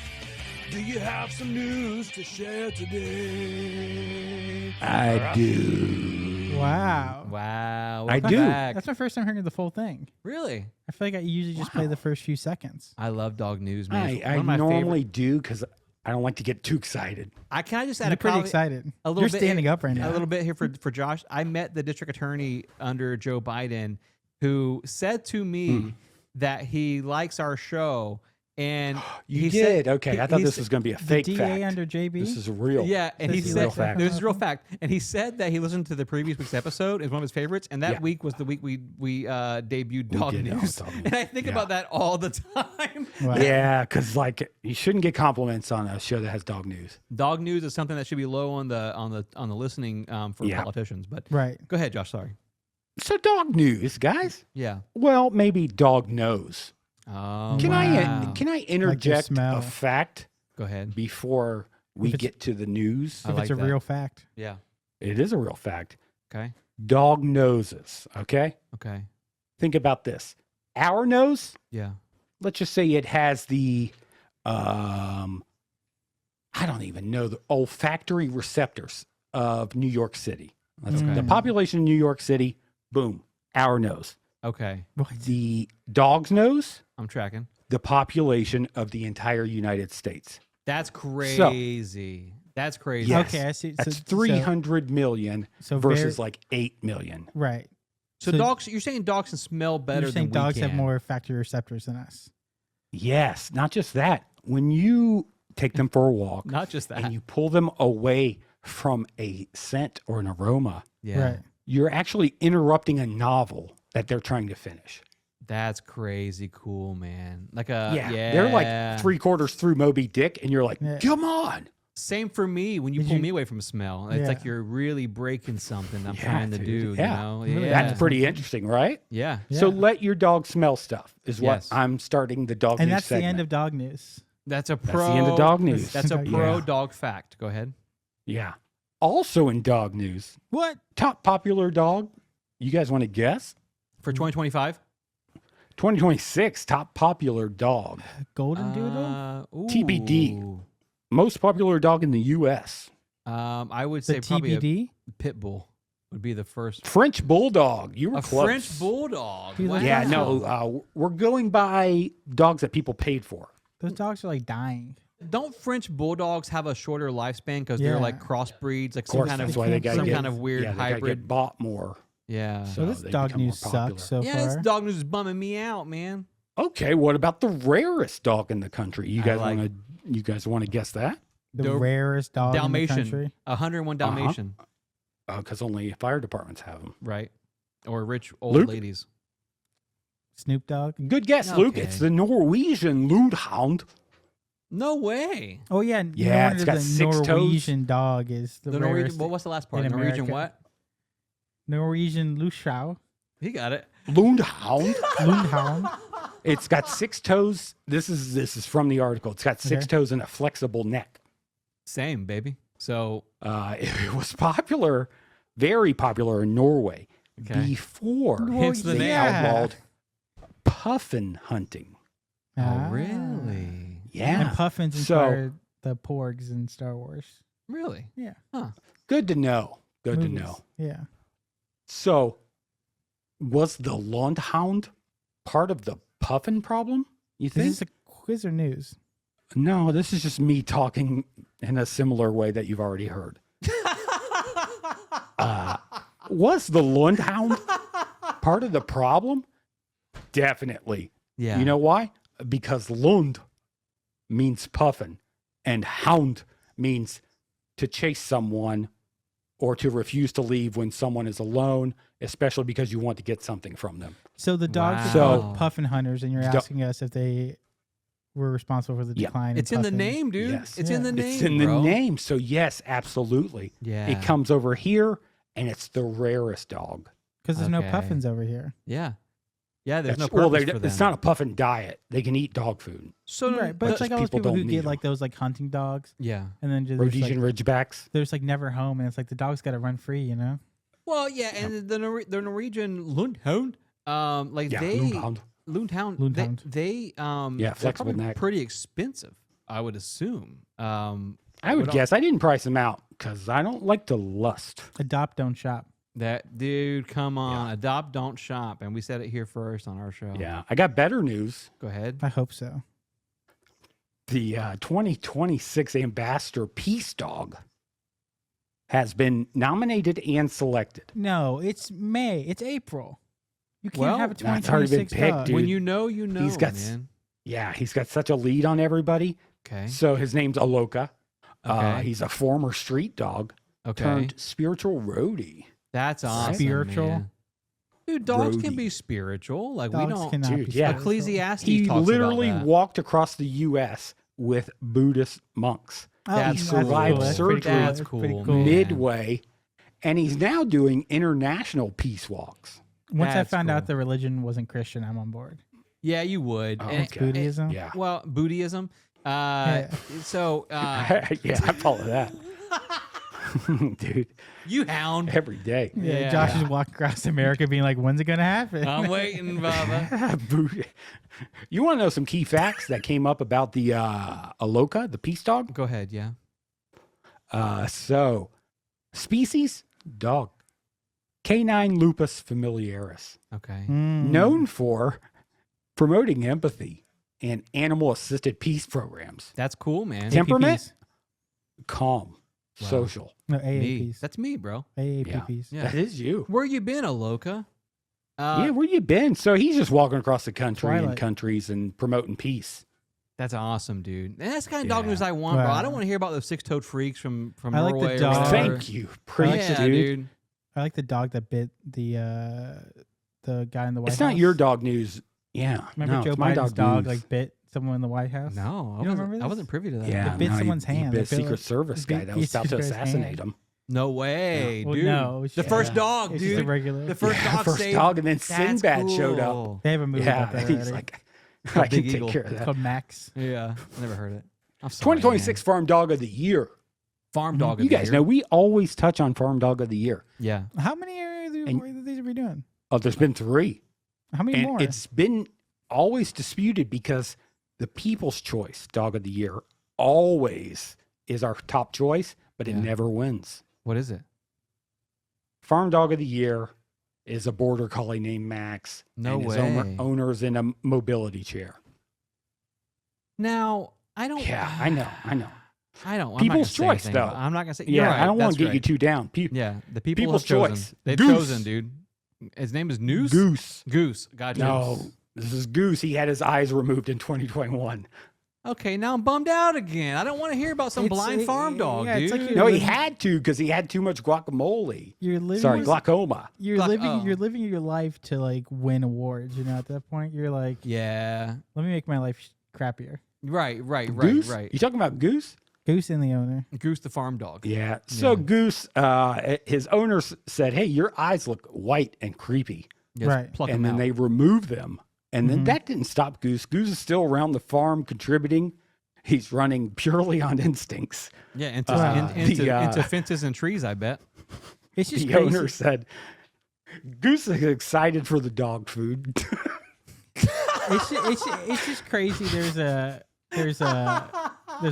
Do you have some news to share today? I do. Wow. Wow. I welcome do. back. That's my first time hearing the full thing. Really? I feel like I usually just play the first few seconds. I love dog news, man. It's I one of my normally favorite. do because I don't like to get too excited. Can I just add You're a pretty comment- excited. A little You're bit standing up right A now. little bit here for Josh. I met the district attorney under Joe Biden, who said to me that he likes our show, and You he did? said, Okay. I thought he this said- was going to be a The fake DA fact. under JB. This is real. Yeah, and he This is said real fact. this is real fact, and he said that he listened to the previous week's episode. It's one of his favorites, and that Yeah. week was the week we debuted Dog did News, Dog News. and I think Yeah. about that all the time. Wow. Yeah, because like you shouldn't get compliments on a show that has dog news. Dog News is something that should be low on the listening for Yeah. politicians. But Right. go ahead, Josh. Sorry. So dog news, guys. Yeah. Well, maybe dog nose. Oh, Can wow. I interject smell. a fact Go ahead. before we If it's- get to the news? I If like it's a that. real fact. Yeah. It is a real fact. Okay. Dog noses. Okay. Okay. Think about this. Our nose, Yeah. let's just say it has the, I don't even know, the olfactory receptors of New York City. That's Mm. the population of New York City. Boom. Our nose. Okay. The dog's nose, I'm tracking. the population of the entire United States. That's crazy. That's crazy. Yes. Okay, I see. That's So- 300 million so versus very- like 8 million. right. So So- dogs, you're saying dogs can smell better You're saying than we dogs have can. more factory receptors than us. Yes. Not just that. When you take them for a walk Not just that. and you pull them away from a scent or an aroma, yeah. Right. you're actually interrupting a novel that they're trying to finish. That's crazy cool, man. Like a They're like 3/4 through Moby Dick, and you're like, Yeah. come on. Same for me when you Did pull you- me away from a smell. It's Yeah. like you're really breaking something I'm Yeah, trying to dude. do. Yeah. You know? Really, Yeah. That's pretty interesting, right? Yeah. Yeah. So let your dog smell stuff is what Yes. I'm starting the dog And news that's segment. the end of dog news. That's a That's pro. the end of dog news. That's a Yeah. pro dog fact. Go ahead. Yeah. Also in dog news, What? top popular dog. You guys want to guess? For 2025? 2026 top popular dog. Golden Doodle? TBD. ooh. Most popular dog in the U.S. I would The say probably a TBD? pit bull would be the first. French bulldog. You were A close. French bulldog. He looks Yeah, Wow. no, we're going by dogs that people paid for. Those dogs are like dying. Don't French bulldogs have a shorter lifespan because they're Yeah. like crossbreeds, like Of course, some kind that's of why they got some get, kind of weird yeah, they gotta hybrid? get bought more. Yeah. So So this they dog become more news popular. sucks so yeah, far. this dog news is bumming me out, man. Okay, what about the rarest dog in the country? You I guys like- want to? You guys want to guess that? the the rarest dog in the Dalmatian. country. 101 Uh-huh. Dalmatian, Because only fire departments have them. right? Or rich old Luke? ladies. Snoop Dogg. Good guess, Luke. Okay. It's the Norwegian Lundhound. No way. Oh yeah, Yeah, no it's wonder got the 6 toes. Norwegian dog is the, The rarest. Norwegian. What's the last part? in Norwegian America. what? Norwegian Luschau. He got it. Lundhound. Lundhound. It's got 6 toes. This is from the article. It's got 6 Okay. toes and a flexible neck. Same, baby. So It was popular, very popular in Norway Okay. before Hence the they name. outlawed puffin hunting. oh, Ah. Yeah. really? And puffins So- inspired the porgs in Star Wars. Really? Yeah. Huh. Good to know. Good Movies. to know. Yeah. So, was the Lundhound part of the puffin problem? You Is think? this a quiz or news? No, this is just me talking in a similar way that you've already heard. Was the Lundhound part of the problem? Definitely. Yeah. You know why? Because Lund means puffin and hound means to chase someone or to refuse to leave when someone is alone, especially because you want to get something from them. So the dogs Wow. are So- called puffin hunters, and you're Do- asking us if they were responsible for the Yeah. decline. It's in the puffins. name, dude. Yes. It's in Yeah. the name. It's in the bro. name. So, yes, absolutely. Yeah. It comes over here and it's the rarest dog. Because there's no Okay. puffins over here. Yeah. Yeah. There's no That's- well, purpose for them. it's not a puffin diet. They can eat dog food. So Right, but but it's like just all those people people who don't need get like them. those like hunting dogs, yeah. and then just Rhodesian Ridgebacks. there's like never home, and it's like the dog's got to run free, you know? Well, yeah, and the Norwegian Lundhound, like Yeah, they Lundhound. Lundhound, Lundhound. they Yeah, they're flexible probably neck. pretty expensive, I would assume. I would What guess. I didn't price them out because I don't like to lust. Adopt, don't shop. That dude, come on, Yeah. adopt, don't shop, and we said it here first on our show. Yeah, I got better news. Go ahead. I hope so. The 2026 Ambassador Peace Dog has been nominated and selected. No, it's May. It's April. You can't Well, have a that's already been 2026 picked, dog. dude. When you know, you know, He's got man. Yeah, he's got such a lead on everybody. Okay. So his name's Aloka. Okay. He's a former street dog Okay. turned spiritual roadie. That's awesome. Spiritual. man. Dude, dogs can Roadie. be spiritual. Like Dogs we don't. cannot Dude, be yeah. spiritual. Ecclesiastes He talks literally about that. walked across the U.S. with Buddhist monks Oh, That's He that's survived cool. That's surgery. pretty cool. That's That's pretty cool, cool. man. midway, and he's now doing international peace walks. Once I That's found out cool. the religion wasn't Christian, I'm on board. Yeah, you would. Oh, And- okay. Buddhism. Yeah. Well, Buddhism. Yeah. So Yeah, I follow that. Dude, you hound. every day. Yeah, Yeah. Josh is walking across America being like, when's it going to happen? I'm waiting, Bubba. Buddha. You want to know some key facts that came up about the Aloka, the peace dog? Go ahead. Yeah. So, species, dog. Canine lupus familiaris. Okay. Mm. Known for promoting empathy and animal-assisted peace programs. That's cool, man. Temperament? APPs. Calm, Wow. social. No, Me. AAPs. That's me, bro. AAPs. Yeah. That is you. Where you been, Aloka? Yeah, where you been? So he's just walking across the country and Twilight. countries and promoting peace. That's awesome, dude. And that's the kind of dog Yeah. news I want, bro. I Wow. don't want to hear about those six-toed freaks from I like the Norway. or dog. whatever. Thank you. Preach, Yeah, dude. I like the dog that bit the guy in the White House. It's not your dog news. Yeah. Remember no, Joe it's my Biden's dog, dog news. like bit someone in the White House? No, You I don't wasn't, remember I this? wasn't privy to that. Yeah, It bit no, someone's he hand. bit It a bit, Secret like, Service it bit guy that was about to Secret Service assassinate hand. him. No way, Well, dude. no, it's the just- first dog, It's dude. just a regular. The first Yeah, dog first saved. dog, and then That's Sinbad showed up. cool. They have a movie Yeah, about that he's already. like, I can Big take Eagle. care of It's that. called Max. Yeah, I never heard it. I'm sorry, 2026 Farm Dog of the Year. man. Farm dog. You of the guys year. know we always touch on Farm Dog of the Year. Yeah. How many are these are we doing? Oh, there's been 3. How many And more? it's been always disputed because the People's Choice Dog of the Year always is our top choice, but it Yeah. never wins. What is it? Farm Dog of the Year is a border collie named Max. No and his way. owner's in a mobility chair. Now I don't. Yeah, I know. I don't. I'm not gonna People's say choice, anything though. about- I'm not gonna say. Yeah, you're right, I don't want that's to get you right. too down. Yeah, the people People's have chosen. choice. They've Goose. chosen, dude. His name is Noose. Goose. Goose. Gotcha. No, this is Goose. He had his eyes removed in 2021. Okay, now I'm bummed out again. I don't want to hear about some It's- blind farm dog, yeah, it's dude. like you're No, he living- had to because he had too much guacamole. You're living. Sorry, glaucoma. You're Gluck- living. oh. You're living your life to like win awards. You know, at that point, you're like, Yeah. let me make my life crappier. Right. Goose? Right. You talking about Goose? Goose and the owner. Goose the farm dog. Yeah. So Yeah. Goose, his owner said, "Hey, your eyes look white and creepy," Just Right. Pluck and him then out. they removed them. And then Mhm. that didn't stop Goose. Goose is still around the farm contributing. He's running purely on instincts. Yeah, into, the, into fences and trees. I bet. It's just The crazy. owner said, "Goose is excited for the dog food." It's just crazy. There's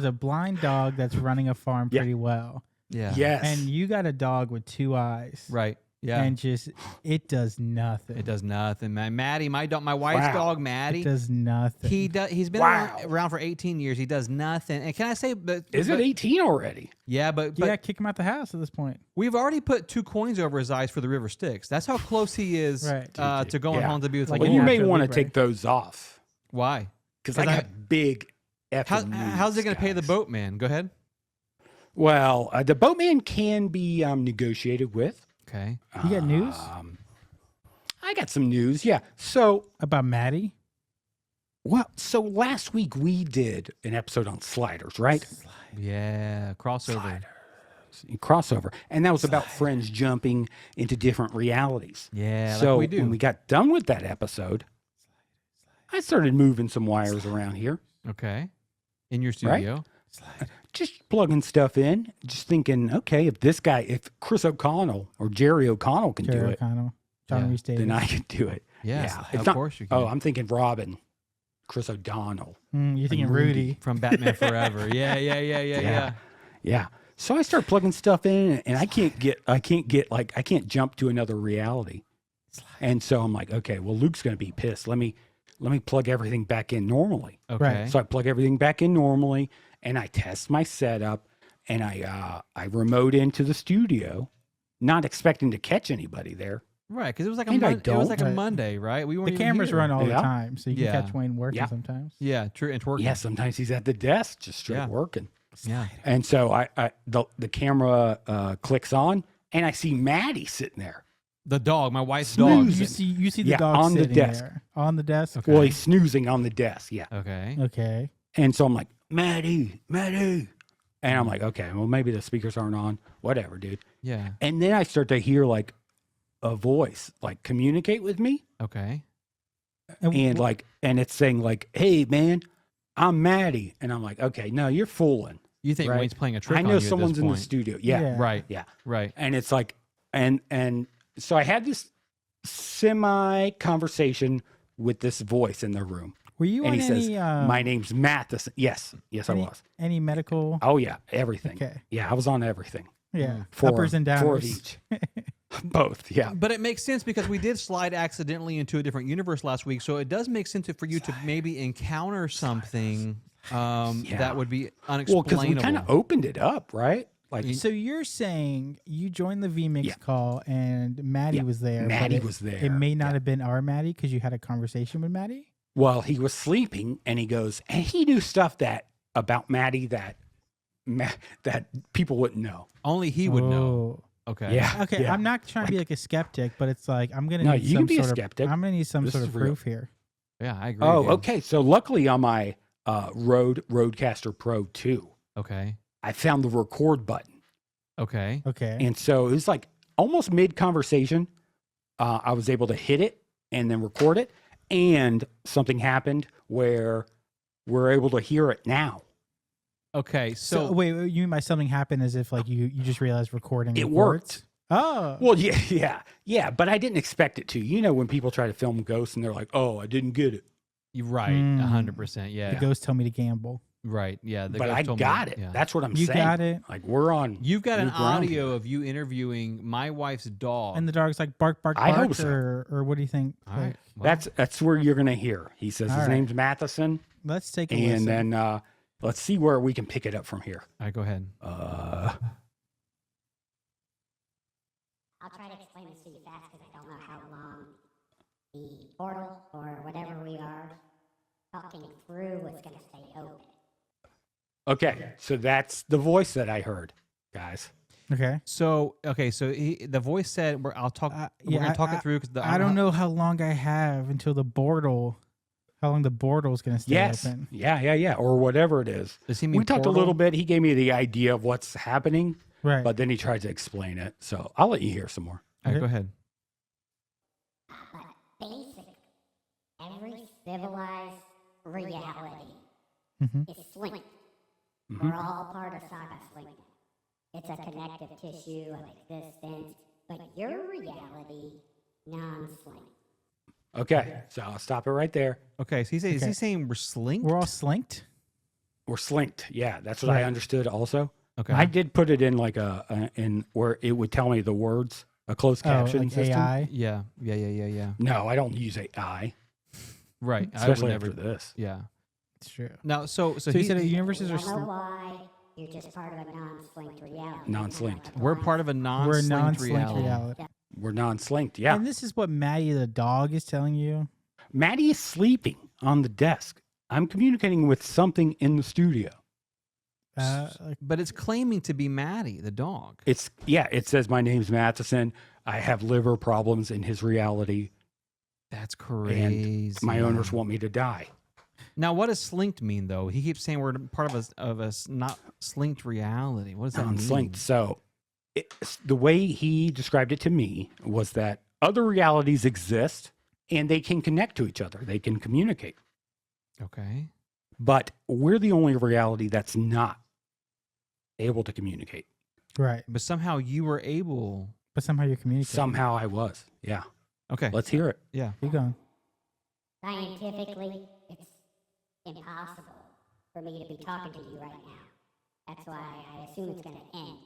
a blind dog that's running a farm Yeah. pretty well, Yeah. Yes. and you got a dog with 2 eyes, Right. Yeah. and just it does nothing. it does nothing, man. Maddie, my dog, my wife's Wow. dog, It Maddie. does nothing. He does. He's been Wow. around for 18 years. He does nothing. And can I say, but Is but- it 18 already? Yeah, but you gotta kick him out the house at this point. we've already put 2 coins over his eyes for the River Styx. That's how close he is Right. to going Yeah. home to be with Like the Well, a you Lord. may natural want to libre. take those off Why? because I 'Cause I- got big. How's effing it going to pay the guys. boatman? Go ahead. Well, the boatman can be negotiated with. Okay. You got news I got some news. Yeah. So, about Maddie? so last week we did an episode on sliders, right? Yeah. Crossover. Crossover, and that was about friends jumping into different realities. Yeah. So like we do. when we got done with that episode, I started moving some wires around here, Okay. In your studio. just plugging stuff in, just thinking, okay, if Chris O'Connell or Jerry O'Connell can Jerry do it, O'Connell, John Yeah. Rhys Davies. then I can do it. Yeah. It's Of not- course you can. Oh, I'm thinking Robin, Chris O'Donnell. You're thinking and Rudy. From Batman Forever. Yeah. Yeah. So I start plugging stuff in, and I can't jump to another reality. And so I'm like, okay, well, Luke's going to be pissed. Let me plug everything back in normally. Okay. So I plug everything back in normally, and I test my setup, and I remote into the studio, not expecting to catch anybody there. Right, because it was like And I it was like a don't. Monday, right? We weren't The even cameras here. run all the Yeah. time, so you can Yeah. catch Wayne working Yeah. sometimes. Yeah, true. And twerking. Yeah, sometimes he's at the desk just straight Yeah. working. Yeah. And so the camera clicks on, and I see Maddie sitting there. The dog, my wife's Snoozing. dog. You see the Yeah, dog on the sitting desk. there on the desk. Okay. Well, he's snoozing on the desk. Yeah. Okay. Okay. And so I'm like, Maddie. And I'm like, okay, well, maybe the speakers aren't on. Whatever, dude. Yeah. And then I start to hear like a voice like communicate with me, Okay. and like, and it's saying like, "Hey, man, I'm Maddie," and I'm like, "Okay, no, you're fooling." You think Right. Wayne's playing a trick I on know you at someone's this in the point. studio. Yeah, Yeah. Right. yeah. Right. And it's like, and so I had this semi conversation with this voice in the room, Were you and on he any says, "My name's Matheson." Yes, I any, was. any medical? Oh yeah, everything. Okay. Yeah, I was on everything. Yeah, Four, uppers and downers. four of each. Both. Yeah. But it makes sense because we did slide accidentally into a different universe last week, so it does make sense for you to maybe encounter something that would be Well, unexplainable. because we kind of opened it up, right? Like, So you're saying you joined the VMix Yeah. call and Maddie Yeah, was there. but Maddie it- was there. It may not Yeah. have been our Maddie because you had a conversation with Maddie. well, he was sleeping, and he goes, and he knew stuff that about Maddie that that people wouldn't know. Only he would know. Okay. Yeah. Okay, yeah. I'm not trying to be like a skeptic, but it's like I'm gonna No, need you can some be a sort skeptic. of. I'm gonna need some This sort is of real. proof here. Yeah, I agree. Oh, with you. okay. So luckily on my Rodecaster Pro 2, Okay. I found the record button. Okay. Okay. And so it was like almost mid conversation. I was able to hit it and then record it. And something happened where we're able to hear it now. Okay. so So, wait, you mean by something happened as if like you just realized recording It records? worked. Oh. Well, yeah. But I didn't expect it to. You know, when people try to film ghosts and they're like, oh, I didn't get it. you're right. Mm. 100%. Yeah. The ghost told me to gamble. Right. Yeah. The But ghost I told me- got it. yeah. That's what I'm You saying. got it. Like, we're on. You've got an new ground audio here. of you interviewing my wife's dog. And the dog's like bark, bark, I bark, hope so. or what do you think? All right. Well, That's where you're going to hear. He says All his right. name's Matheson. Let's take a listen. And then let's see where we can pick it up from here. all right, go ahead. I'll try to explain this to you fast because I don't know how long the portal or whatever we are talking through is going to stay open. Okay, so that's the voice that I heard, guys. Okay. So, the voice said, I'll talk, we're yeah, going to talk I- it through because I don't know how long I have until the portal. How long the portal is going to stay Yes. open? Yeah. Or whatever it is. Does he mean We talked a portal? little bit. He gave me the idea of what's happening, Right. but then he tried to explain it. So I'll let you hear some more. All right, Okay. go ahead. But basically, every civilized reality Mhm. is Slink. Mm-hmm. We're all part of Saga Slink. It's a connective tissue of existence, but your reality, non-Slink. Okay, so I'll stop it right there. Okay, so is he Okay. saying we're slinked? We're all slinked. We're slinked. Yeah, that's what I Right. understood also. Okay. I did put it in like in where it would tell me the words, a closed caption like system. AI. Yeah. No, I don't use AI, Right. especially I would after never. this. Yeah. It's true. Now, so So you said the You universes are. don't know why. You're just part of a non-Slinked reality. Non-slinked. we're part of a We're a non-slinked non-slinked reality. reality. We're non-slinked. Yeah. And this is what Maddie the dog is telling you. Maddie is sleeping on the desk. I'm communicating with something in the studio. Like, But it's claiming to be Maddie, the dog. It says my name's Matheson. I have liver problems in his reality, That's crazy. and my owners want me to die. Now, what does slinked mean, though? He keeps saying we're part of a not slinked reality. What does that mean? Non-slinked. So the way he described it to me was that other realities exist and they can connect to each other. They can communicate. Okay. But we're the only reality that's not able to communicate. right. But somehow you were able. But somehow you're communicating. Somehow I was. Yeah. Okay. Let's hear it. Yeah. Keep going. Scientifically, it's impossible for me to be talking to you right now. That's why I assume it's going to end.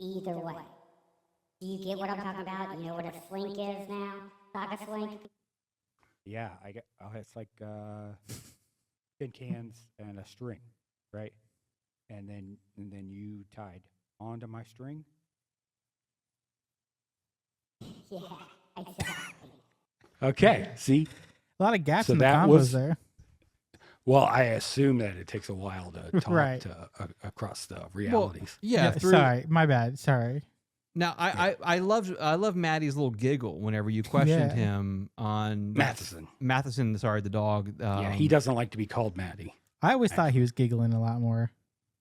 Either way. Do you get what I'm talking about? You know what a slink is now? Saga Slink? Yeah, I get. Oh, it's like tin cans and a string, right? And then you tied onto my string. Yeah, exactly. Okay. See. A lot of gaps So in the that combos was- there. Well, I assume that it takes a while to talk Right. to, across the realities. Yeah. through- Sorry, my bad. Sorry. Now, I love Maddie's little giggle whenever you questioned Yeah. him on Matheson. Matheson, sorry, the dog. Yeah, he doesn't like to be called Maddie. I always thought he was giggling a lot more.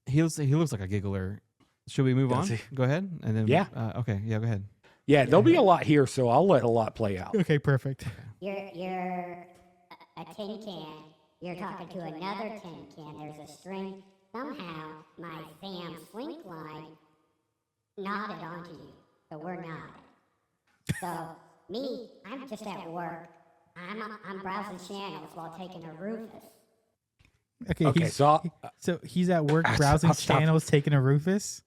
He looks like a giggler. Should we move Does on? he? Go ahead, and then Yeah. Okay. Yeah. Go ahead. Yeah, there'll be a lot here, so I'll let a lot play out. Okay, perfect. You're a tin can. You're talking to another tin can. There's a string. Somehow, my Sam Slink line nodded onto you, so we're nodded. So me, I'm just at work. I'm browsing channels while taking a Rufus. Okay, Okay, so so he's at work I'll browsing stop. channels, taking a Rufus.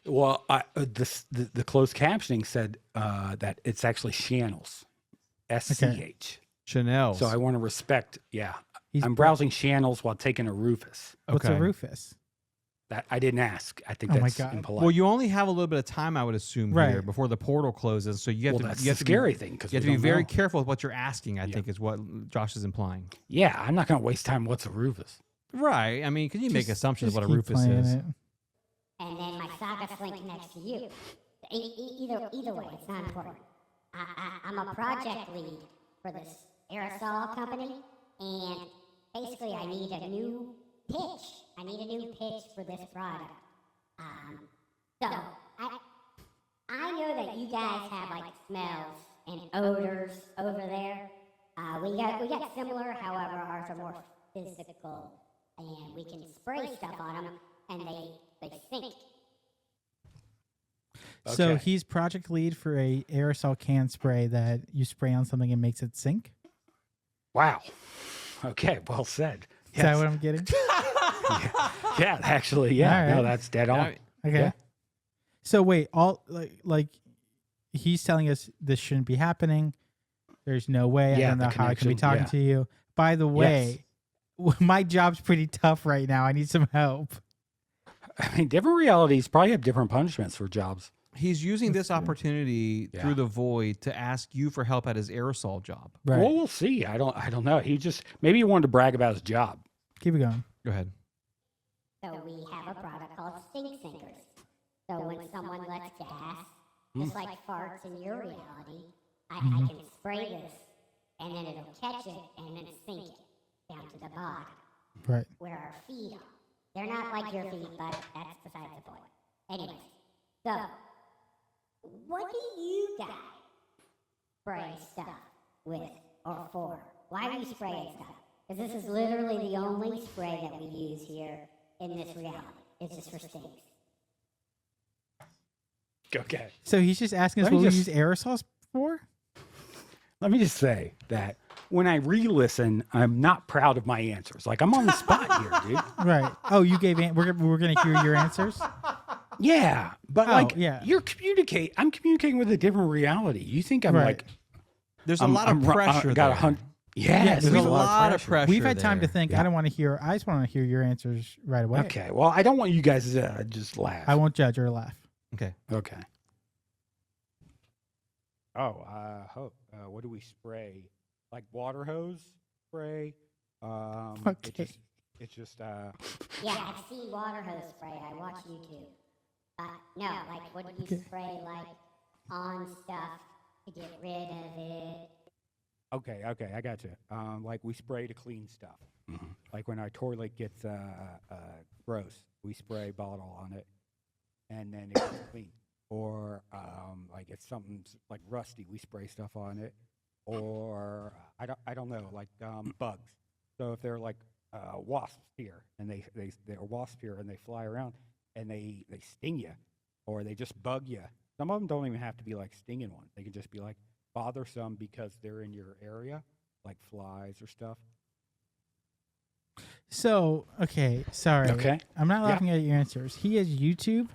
well, the closed captioning said that it's actually channels, SCH. Chanel. So I want to respect. Yeah, He's I'm browsing channels while taking a Rufus. What's a Rufus? That I didn't ask. I think Oh my that's God. impolite. Well, you only have a little bit of time, I would assume, here Right. before the portal closes. So you have well, to. that's You the have to be- scary thing because You have to be very careful with what you're asking. I think is what Josh is implying. Yeah, I'm not going to waste time. What's a Rufus? Right. I mean, because you make Just- assumptions just what a keep Rufus playing is. it. And then my Saga Slink next to you. Either way, it's not important. I'm a project lead for this aerosol company, and basically I need a new pitch. I need a new pitch for this product. So I know that you guys have like smells and odors over there. We got similar, however, ours are more physical, and we can spray stuff on them, and they stink. So Okay. he's project lead for a aerosol can spray that you spray on something and makes it sink. Wow. Okay, well said. Is that what I'm getting? Yeah, actually, yeah. All right. No, that's dead on. Okay. Yeah. So wait, all like he's telling us this shouldn't be happening. There's no way. I Yeah, don't the know how I can be connection, talking yeah. to you. By the way, my job's pretty tough right now. I need some help. I mean, different realities probably have different punishments for jobs. He's using this opportunity Yeah. through the void to ask you for help at his aerosol job. Right. Well, we'll see. I don't know. He just maybe he wanted to brag about his job. Keep it going. Go ahead. So we have a product called stink sinkers. So when someone lets gas, just like farts in your reality, I can spray this, and then it'll catch it and then sink it down to the bottom Right. where our feet are. They're not like your feet, but that's beside the point. Anyways, so what do you guys spray stuff with or for? Why are you spraying stuff? Because this is literally the only spray that we use here in this reality. It's just for stinks. Okay. So he's just asking us Let me what we just- use aerosols for? Let me just say that when I re-listen, I'm not proud of my answers. Like I'm on the spot here, dude. Right. Oh, you gave we're gonna hear your answers. Yeah, but Oh, like yeah. I'm communicating with a different reality. You think I'm Right. like There's I'm, a lot of pressure. I got there. 100. Yes, Yes, There's we've- a lot of pressure. We've had time to there. think. Yeah. I don't want to hear. I just want to hear your answers right away. Okay, well, I don't want you guys to just laugh. I won't judge or laugh. Okay. Okay. Oh, what do we spray? Like water hose spray? Okay. It's just Yeah, I've seen water hose spray. I watch YouTube. No, like what do you spray like on stuff to get rid of it? okay, I got you. Like we spray to clean stuff. Like when our toilet gets gross, we spray bottle on it, and then it gets clean. Or like if something's like rusty, we spray stuff on it. Or I don't know, like bugs. So if they're like wasps here, and they're wasps here, and they fly around, and they sting you, or they just bug you. Some of them don't even have to be like stinging ones. They can just be like bothersome because they're in your area, like flies or stuff. So okay, sorry. Okay. I'm not Yeah. laughing at your answers. He has YouTube,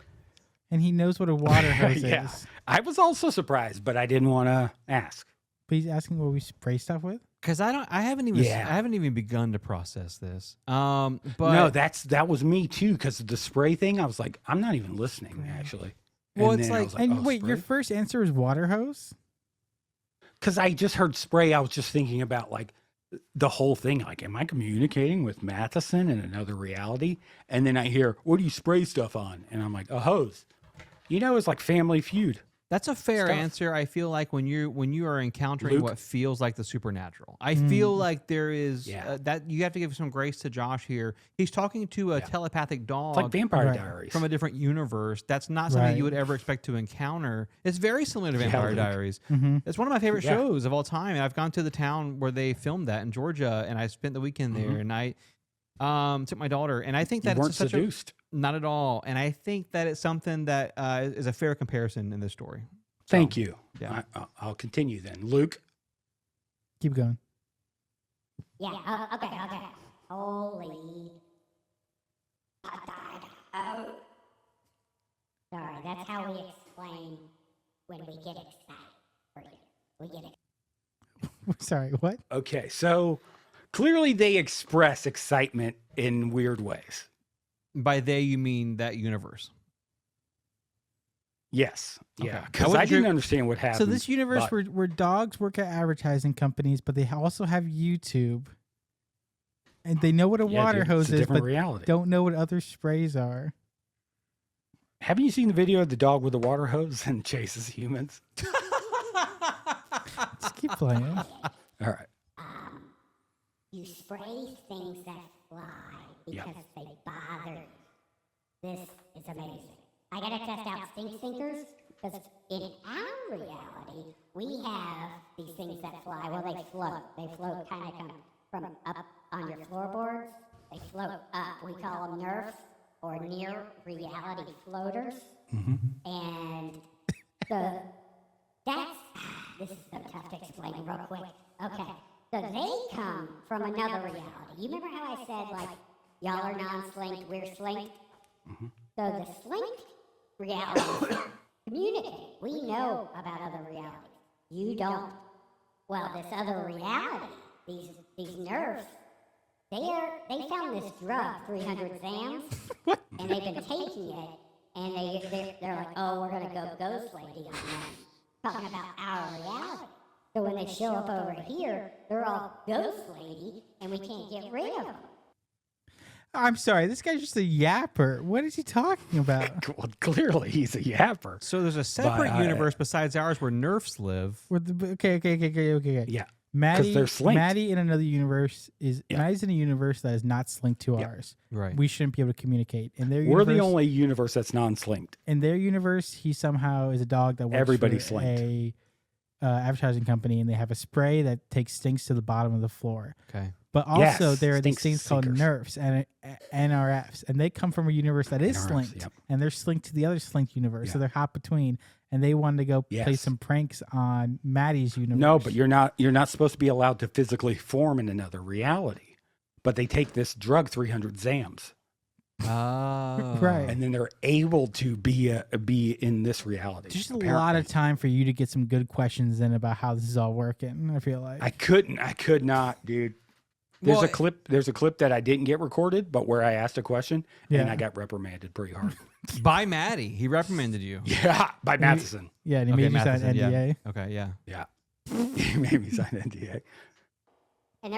and he knows what a water hose Yeah. is. I was also surprised, but I didn't want to ask. But he's asking what we spray stuff with. Because I haven't even Yeah. I haven't even begun to process this. But No, that was me too. Because the spray thing, I was like, I'm not even listening actually. Well, And it's then I like- was And oh, wait, your first answer is water hose? because I just heard spray. I was just thinking about like the whole thing. Like, am I communicating with Matheson in another reality? And then I hear, what do you spray stuff on? And I'm like, a hose. You know, it's like Family Feud. That's a fair Stuff. answer. I feel like when you are encountering Luke? what feels like the supernatural, I feel like there is Yeah. that you have to give some grace to Josh here. He's talking to a Yeah. telepathic dog It's like Vampire Right. Diaries. from a different universe. That's not something you Right. would ever expect to encounter. It's very similar to Yeah, Vampire Luke. Diaries. Mm-hmm. It's one of my favorite Yeah. shows of all time. And I've gone to the town where they filmed that in Georgia, and I spent the weekend there. And I took my daughter, and I think you that weren't it's such seduced. not at all. And I think that it's something that is a fair comparison in this story. Thank you. yeah. I'll continue then. Luke, Keep going. Yeah, okay. Holy. I died. Oh. Sorry, that's how we explain when we get excited. We get excited. Sorry, what? okay, so clearly they express excitement in weird ways. By they, you mean that universe. Yes. Okay. Yeah. I Because would I didn't agree- understand what happened. So this universe but- where dogs work at advertising companies, but they also have YouTube, and they know what a Yeah, water dude, hose it's a is, different but reality. don't know what other sprays are. Haven't you seen the video of the dog with the water hose and chases humans? Just keep playing. All right. You spray things that fly Yep. because they bother you. This is amazing. I gotta test out stink stinkers because in our reality, we have these things that fly. Well, they float. They float kind of from up on your floorboards. They float up. We call them nerfs or near reality floaters. And this is so tough to explain real quick. Okay. So they come from another reality. You remember how I said, like, y'all are non-slinked, we're slinked? So the slinked realities communicate. We know about other realities. You don't. Well, this other reality, these nerves, they found this drug, 300 Zams, and they've been taking it, and they're like, oh, we're gonna go ghost lady on them, talking about our reality. So when they show up over here, they're all ghost lady, and we can't get rid of them. I'm sorry, this guy's just a yapper. What is he talking about? Well, clearly he's a yapper. So there's a separate But, universe besides ours where nerfs live. Okay. Yeah. Maddie, they're slinked. Maddie in another universe Yeah. Maddie's in a universe that is not slinked to Yeah. ours. Right. We shouldn't be able to communicate. In their We're universe, the only universe that's non-slinked. in their universe, he somehow is a dog that works Everybody's for slinked. a advertising company, and they have a spray that takes stinks to the bottom of the floor. Okay. But also, Yes, there are these stink things called sinkers. nerfs and NRFs, and they come from a universe that is NRFs, slinked, yep. and they're slinked to the other slinked universe, so Yeah. they're hot between. And they wanted to go play Yes. some pranks on Maddie's universe. No, but you're not supposed to be allowed to physically form in another reality. But they take this drug, 300 Zams, Oh. Right. and then they're able to be in this reality. Just a lot apparently. of time for you to get some good questions in about how this is all working. I feel like I could not, dude. There's Well, a clip that I didn't get recorded, but where I asked a question and Yeah. I got reprimanded pretty hard. By Maddie. He reprimanded you. Yeah, by Matheson. yeah, and he made you sign Matheson, yeah. NDA. Okay, yeah. Yeah. He made me sign NDA. And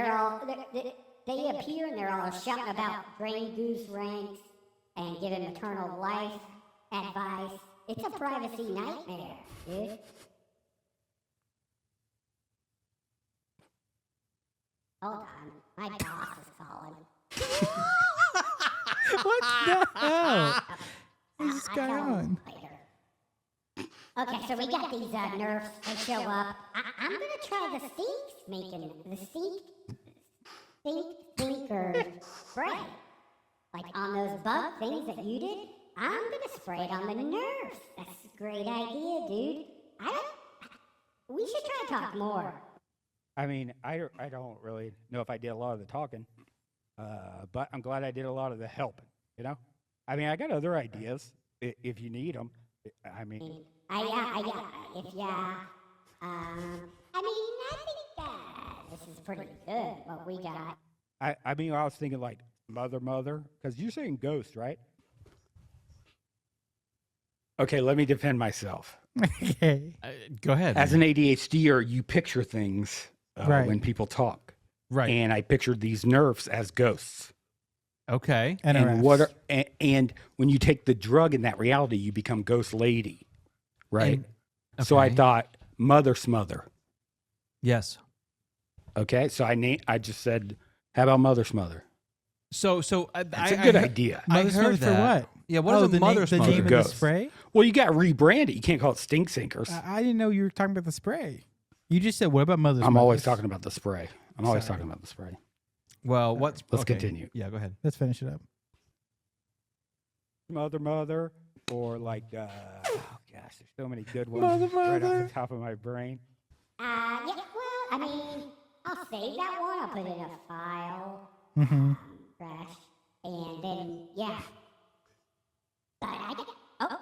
they appear and they're all shouting about grain goose ranks and giving maternal life advice. It's a privacy nightmare, dude. Hold on, my boss is calling. What the hell? What's this I'll going tell on? him later. Okay, so we got these nerfs. They show up. I'm gonna try the stinker spray. Like on those bug things that you did. I'm gonna spray it on the nerfs. That's a great idea, dude. We should try to talk more. I mean, I don't really know if I did a lot of the talking, but I'm glad I did a lot of the helping, you know? I mean, I got other ideas if you need them. I mean, I think this is pretty good, what we got. I mean, I was thinking like mother, because you're saying ghost, right? Okay, let me defend myself. Okay. Go ahead. As an ADHDer, you picture things Right. when people talk. right. And I pictured these nerfs as ghosts. Okay. And NRFs. and when you take the drug in that reality, you become ghost lady, right? And So I Okay. thought Mother Smother. Yes. Okay, so I just said, how about Mother Smother? So That's a good idea. I Mother heard Smother for that. what? Yeah, what is Oh, a the mother name, the smother? name of the Ghost. spray? Well, you got to rebrand it. You can't call it Stink Sinkers. I didn't know you were talking about the spray. You just said, what about Mother I'm always Smothers? talking about the spray. I'm always Sorry. talking about the spray. Well, what's Let's okay. continue. Yeah, go ahead. Let's finish it up. Mother, or like, oh gosh, there's so many good ones Mother, right off mother. the top of my brain. Yeah, well, I mean, I'll save that one. I'll put it in a file, Mm-hmm. trash, and then, yeah. Oh.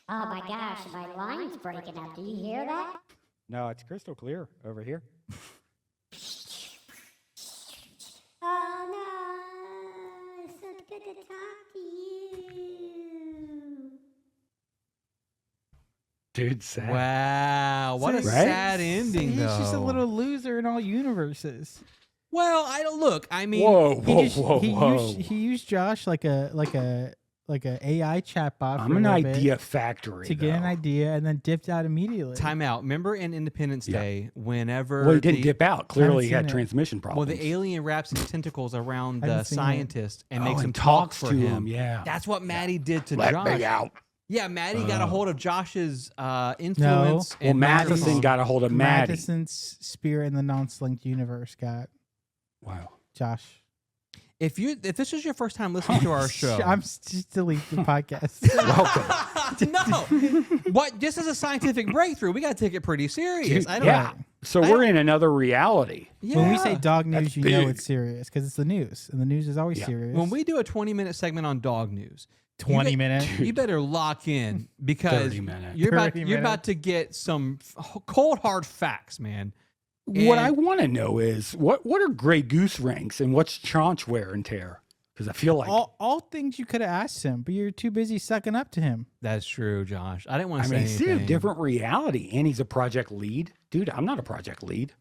Oh my gosh, my line's breaking up. Do you hear that? No, it's crystal clear over here. Oh no, it's so good to talk to you. Dude, sad. Wow, what a So- Right? sad ending, He's though. just a little loser in all universes. Well, I don't look. I mean, Whoa, He whoa, just- whoa, he whoa. Used, he used Josh like a AI chatbot. I'm for a an little bit idea factory. to get an though. idea, and then dipped out immediately. time out. Remember in Independence Yeah. Day, whenever Well, he didn't the, dip out. Clearly, he seen had it. transmission well, problems. the alien wraps his tentacles around I haven't the seen it. scientist and Oh, makes and him talk talks for to him. Yeah. That's what Maddie did to Let Josh. me out. Yeah, Maddie got a Oh. hold of Josh's influence. Well, and Matheson microphone. got a hold of Maddie. Matheson's spirit in the non-slinked universe got Wow. Josh. If this is your first time listening to our show, I'm just delete the podcast. Welcome. no, what? Just as a scientific breakthrough, we got to take it pretty serious. Dude, I don't. yeah. So I we're don't- in another reality. Yeah. When we say dog news, That's you know big. it's serious because it's the news, and the news is always Yeah. serious. When we do a 20-minute segment on dog news, 20 you minutes. you better lock in because 30 minutes. you're about 30 you're about to get some cold hard facts, man. What I And- want to know is what are Grey Goose ranks and what's Chaunch wear and tear? Because I feel like all things you could have asked him, but you're too busy sucking up to him. That's true, Josh. I didn't want I to say mean, he's in anything. a different reality, and he's a project lead, dude. I'm not a project lead.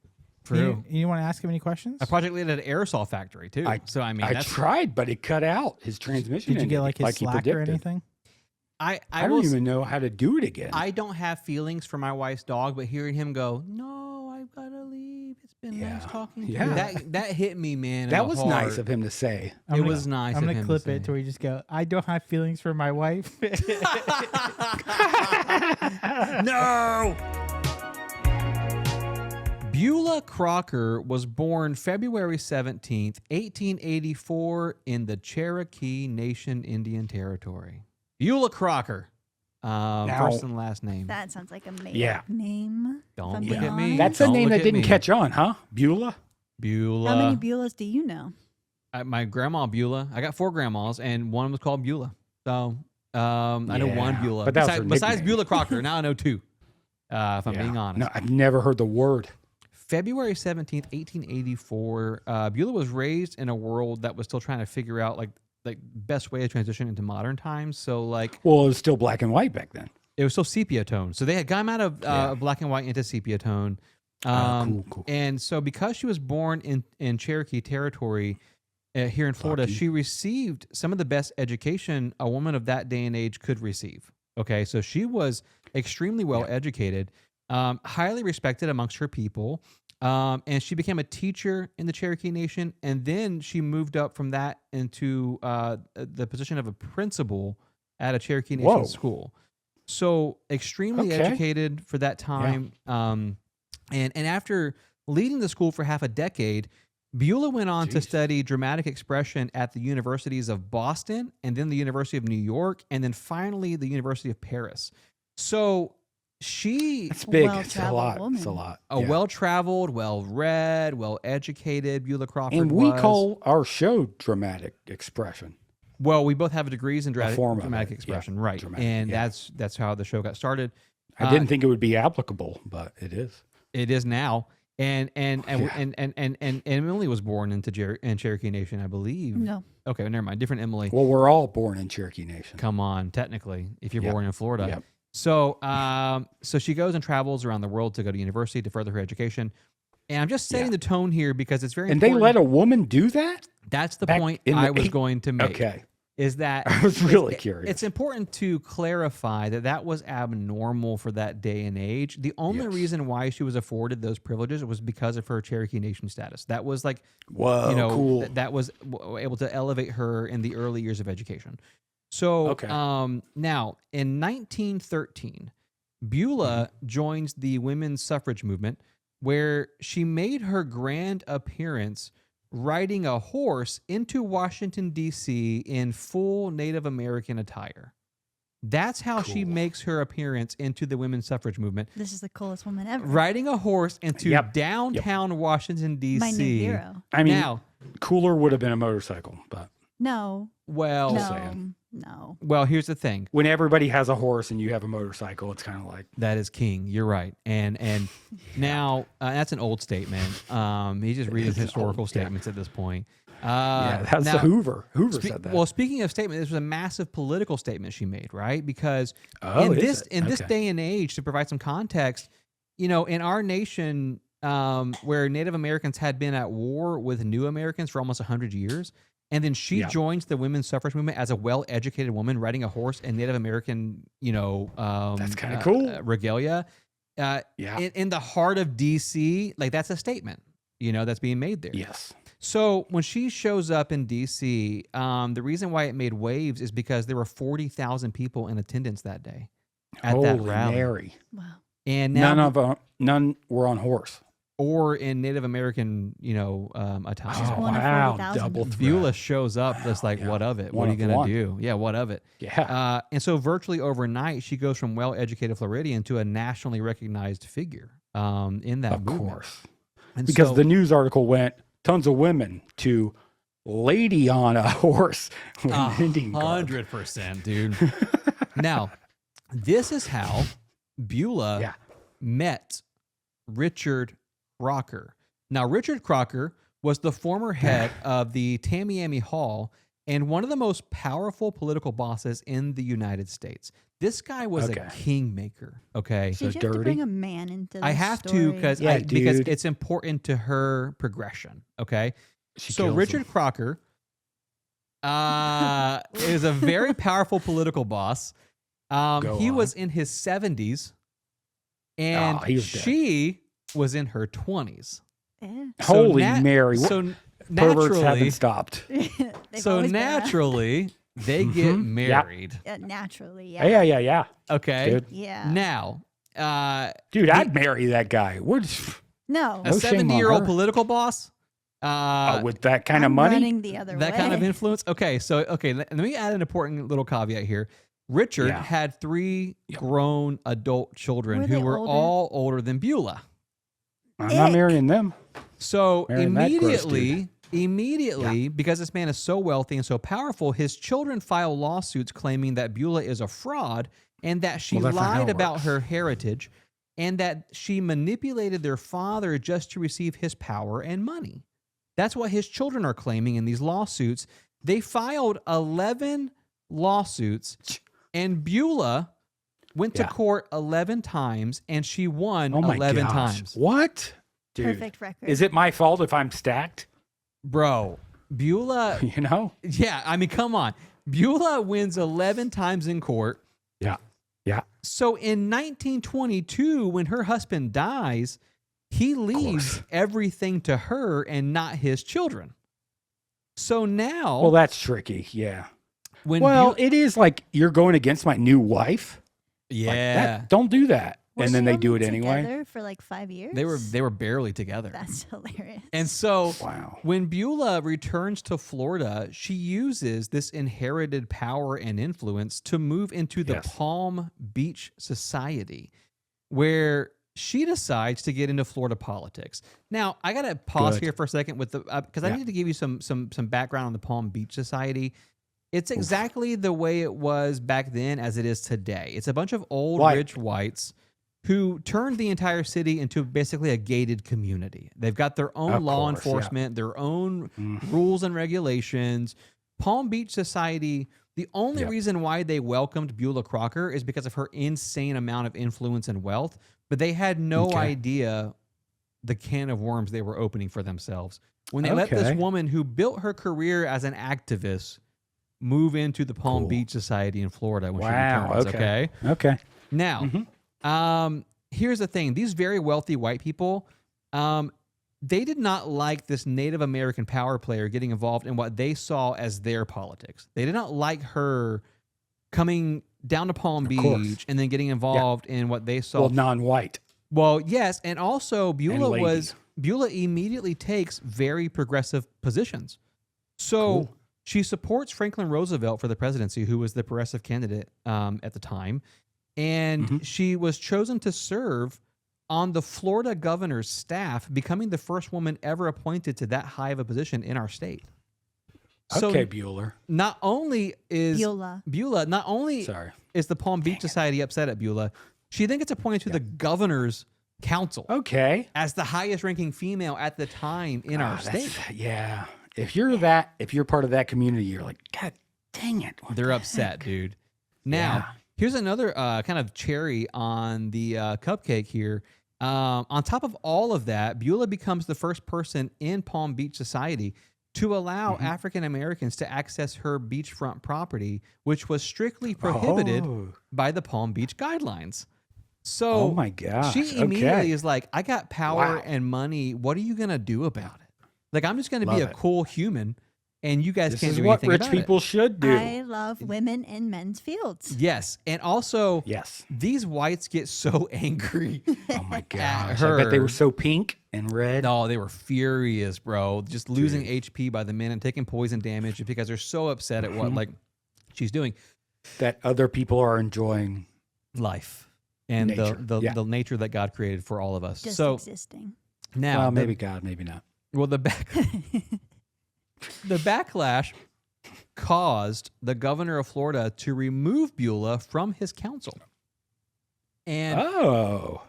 True. You want to ask him any questions? A project lead at an aerosol factory too. So I mean, I that's, tried, but it cut out his transmission. Did you get ended, like his he Slack or predicted. anything? I I will don't s- even know how to do it again. I don't have feelings for my wife's dog, but hearing him go, "No, I've got to leave. It's been nice Yeah. talking to Yeah. you." That hit me, man. in that the was heart. nice of him to say. I'm It gonna- was nice. I'm of gonna him clip to it to say. where you just go, I don't have feelings for my wife. No. Beulah Crocker was born February 17th, 1884 in the Cherokee Nation Indian Territory. Beulah Crocker. First and last name. That sounds like a made Yeah. up name. Don't if I'm look being at me. honest. That's a Don't name look that at didn't me. catch on, huh? Beulah. Beulah. How many Beulahs do you know? My grandma Beulah. I got 4 grandmas, and one was called Beulah. So I know one Yeah, Beulah. but that was her Besides nickname. Beulah Crocker, now I know 2. If I'm being honest. No, I've never heard the word. February 17th, 1884. Beulah was raised in a world that was still trying to figure out like best way to transition into modern times. So like Well, it was still black and white back then. it was still sepia tone. So they had gone out of Yeah. black and white into sepia tone. Cool. And so because she was born in Cherokee territory here in Florida, Lucky. she received some of the best education a woman of that day and age could receive. Okay, so she was extremely well educated, highly respected amongst her people, and she became a teacher in the Cherokee Nation. And then she moved up from that into the position of a principal at a Cherokee Nation Whoa. school. So extremely Okay. educated for that time. And after leading the school for half a decade, Beulah went on to Jeez. study dramatic expression at the universities of Boston and then the University of New York and then finally the University of Paris. So she, It's big. It's a well-traveled lot. woman. It's a lot. a Yeah. well-traveled, well-read, well-educated Beulah Crawford And we was. call our show dramatic expression. Well, we both have degrees in form of dramatic it, yeah. expression, right? Dramatic, and yeah. that's how the show got started. I didn't think it would be applicable, but it is. It is now. And Yeah. and Emily was born into Cherokee Nation, I believe. No. Okay, never mind. Different Emily. Well, we're all born in Cherokee Nation. Come on, technically, if you're Yep. born in Florida. Yep. So so she goes and travels around the world to go to university to further her education. And I'm just setting Yeah. the tone here because it's very And they important. let a woman do that? That's the back point in the I was eight- going to make. Okay. is that I was really it's- curious. It's important to clarify that that was abnormal for that day and age. The only Yes. reason why she was afforded those privileges was because of her Cherokee Nation status. That was like, Whoa, you know, cool. that was able to elevate her in the early years of education. So Okay. now in 1913, Beulah joins the women's suffrage movement, where she made her grand appearance riding a horse into Washington, D.C. in full Native American attire. That's how she Cool. makes her appearance into the women's suffrage movement. This is the coolest woman ever. Riding a horse into Yep. downtown Washington, D.C. My new hero. I mean, now, cooler would have been a motorcycle, but No. well, No. No. well, here's the thing. when everybody has a horse and you have a motorcycle, it's kind of like, That is king. You're right. And now that's an old statement. He's just reading is an historical old- yeah. statements at this point. yeah, that's now- the Hoover. Hoover said that. Well, speaking of statement, this was a massive political statement she made, right? Because Oh, in is this it? in this Okay. day and age, to provide some context, you know, in our nation, where Native Americans had been at war with New Americans for almost 100 years, and then she Yeah. joins the women's suffrage movement as a well-educated woman riding a horse in Native American, you know, That's kinda cool. regalia. yeah. In the heart of DC, like that's a statement, you know, that's being made there. Yes. So when she shows up in DC, the reason why it made waves is because there were 40,000 people in attendance that day at that Holy rally. Mary. Wow. And now, None were on horse. or in Native American, you know, attire. She's one of wow. 40,000. Double threat. Beulah shows up just like, yeah. what of it? One What are you of going to one. do? Yeah, what of it? Yeah. And so virtually overnight, she goes from well-educated Floridian to a nationally recognized figure in that of movement. course. And Because so- the news article went tons of women to lady on a horse with an Indian garb. 100%, dude. Now, this is how Beulah Yeah. met Richard Crocker. Now, Richard Crocker was the former head of the Tamiami Hall and one of the most powerful political bosses in the United States. This guy was Okay. a kingmaker, okay? Did you have to dirty. bring a man into the I have to story? because Yeah, because dude. it's important to her progression, okay? She So kills Richard him. Crocker is a very powerful political boss. Go He on. was in his 70s, and he was dead. she was in her 20s. Eh. Holy Mary. So Perverts haven't naturally, stopped. They've so always been around. naturally, they get Mhm. Yep. married. Naturally, yeah. Yeah. Okay. Dude. Yeah. Now, Dude, I'd marry that guy. What? No. a No shame on 70-year-old her. political boss. With that kind of I'm money? running the other That way. kind of influence. Okay, so let me add an important little caveat here. Richard Yeah. had 3 Yep. grown adult children Were who they were older? all older than Beulah. I'm not Ick. marrying them. So Marrying that gross immediately, because this man is so wealthy and so powerful, his children file lawsuits claiming that Beulah is a fraud and that she Well, that's not how lied it about works. her heritage and that she manipulated their father just to receive his power and money. That's what his children are claiming in these lawsuits. They filed 11 lawsuits, and Beulah went to Yeah. court 11 times, and she won Oh my 11 gosh. times. What? Dude. Perfect record. Is it my fault if I'm stacked? Bro, Beulah, You know? yeah, I mean, come on. Beulah wins 11 times in court. Yeah. Yeah. So in 1922, when her husband dies, he leaves course. everything to her and not his children. So now, Well, that's tricky. Yeah. when Well, it is like you're going against my new wife. Like, yeah, that- don't do that. Was and then she they do it only anyway. together for like 5 years. they were barely together. That's hilarious. And so Wow. when Beulah returns to Florida, she uses this inherited power and influence to move into the Yes. Palm Beach Society, where she decides to get into Florida politics. Now, I gotta pause Good. here for a second with the because I Yeah. need to give you some background on the Palm Beach Society. It's exactly the way it was back then as it is today. It's a bunch of old White. rich whites who turned the entire city into basically a gated community. They've got their own Of law course, yeah. enforcement, their own Mhm. rules and regulations. Palm Beach Society, the only Yep. reason why they welcomed Beulah Crocker is because of her insane amount of influence and wealth, but they had no Okay. idea the can of worms they were opening for themselves. When they let this Okay. woman who built her career as an activist move into the Palm Cool. Beach Society in Florida when Wow, she returns. okay. Okay. Okay. Now, here's the thing: these very wealthy white people, they did not like this Native American power player getting involved in what they saw as their politics. They did not like her coming down to Palm course. Beach and then getting involved in what they saw. Well, non-white. Well, yes, and also Beulah lady. Beulah immediately takes very progressive positions. So Cool. she supports Franklin Roosevelt for the presidency, who was the progressive candidate at the time, and she was chosen to serve on the Florida governor's staff, becoming the first woman ever appointed to that high of a position in our state. So Okay, Bueller. not only is Beulah. not only Sorry. is the Palm Beach Society upset at Beulah, she then gets appointed to the governor's council Okay. as the highest ranking female at the time in our that's- state. Yeah. If you're part of that community, you're like, God dang it. what They're the upset, heck?" dude. Now, Yeah. here's another kind of cherry on the cupcake here. On top of all of that, Beulah becomes the first person in Palm Beach society to allow African Americans to access her beachfront property, which was strictly prohibited Oh. by the Palm Beach guidelines. So Oh my gosh. she immediately okay. is like, I got power Wow. and money. What are you going to do about it? Like, I'm just going to be Love a it. cool human, and you guys This can't is do what anything rich about people it. should do. I love women in men's fields. Yes. And also, Yes. these whites get so angry. Oh my at gosh. I bet they her. were so pink and red. No, they were furious, bro. Just losing HP by the minute, taking poison damage because they're so upset at what like she's doing. That other people are enjoying. Life and Nature, the yeah. the nature that God created for all of us. Just So existing. now, Well, the- maybe God, maybe not. well, the backlash caused the governor of Florida to remove Beulah from his council, and Oh.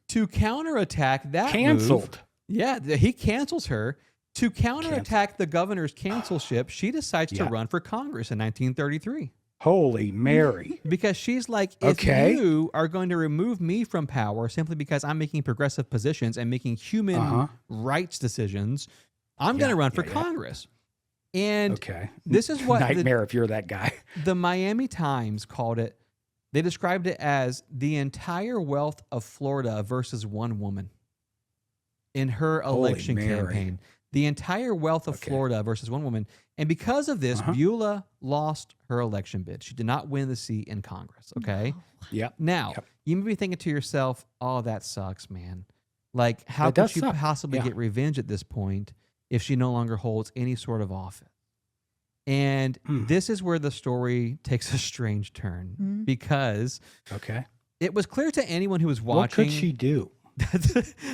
to counterattack that move, Canceled. yeah, he cancels her. To counterattack the governor's cancelship, she decides to Yeah. run for Congress in 1933. Holy Mary. Because she's like, if Okay. you are going to remove me from power simply because I'm making progressive positions and making human rights decisions, I'm going to run for yeah. Congress. And Okay. this is what Nightmare if you're that guy. the Miami Times called it. They described it as the entire wealth of Florida versus one woman in her Holy election Mary. campaign. The entire wealth of Okay. Florida versus one woman. And because of this, Beulah lost her election bid. She did not win the seat in Congress. Okay. Yep. Now, Yep. you may be thinking to yourself, oh, that sucks, man. Like, how It could does she suck. possibly Yeah. get revenge at this point if she no longer holds any sort of office? And this is where the story takes a strange turn because Okay. it was clear to anyone who was What watching could she do?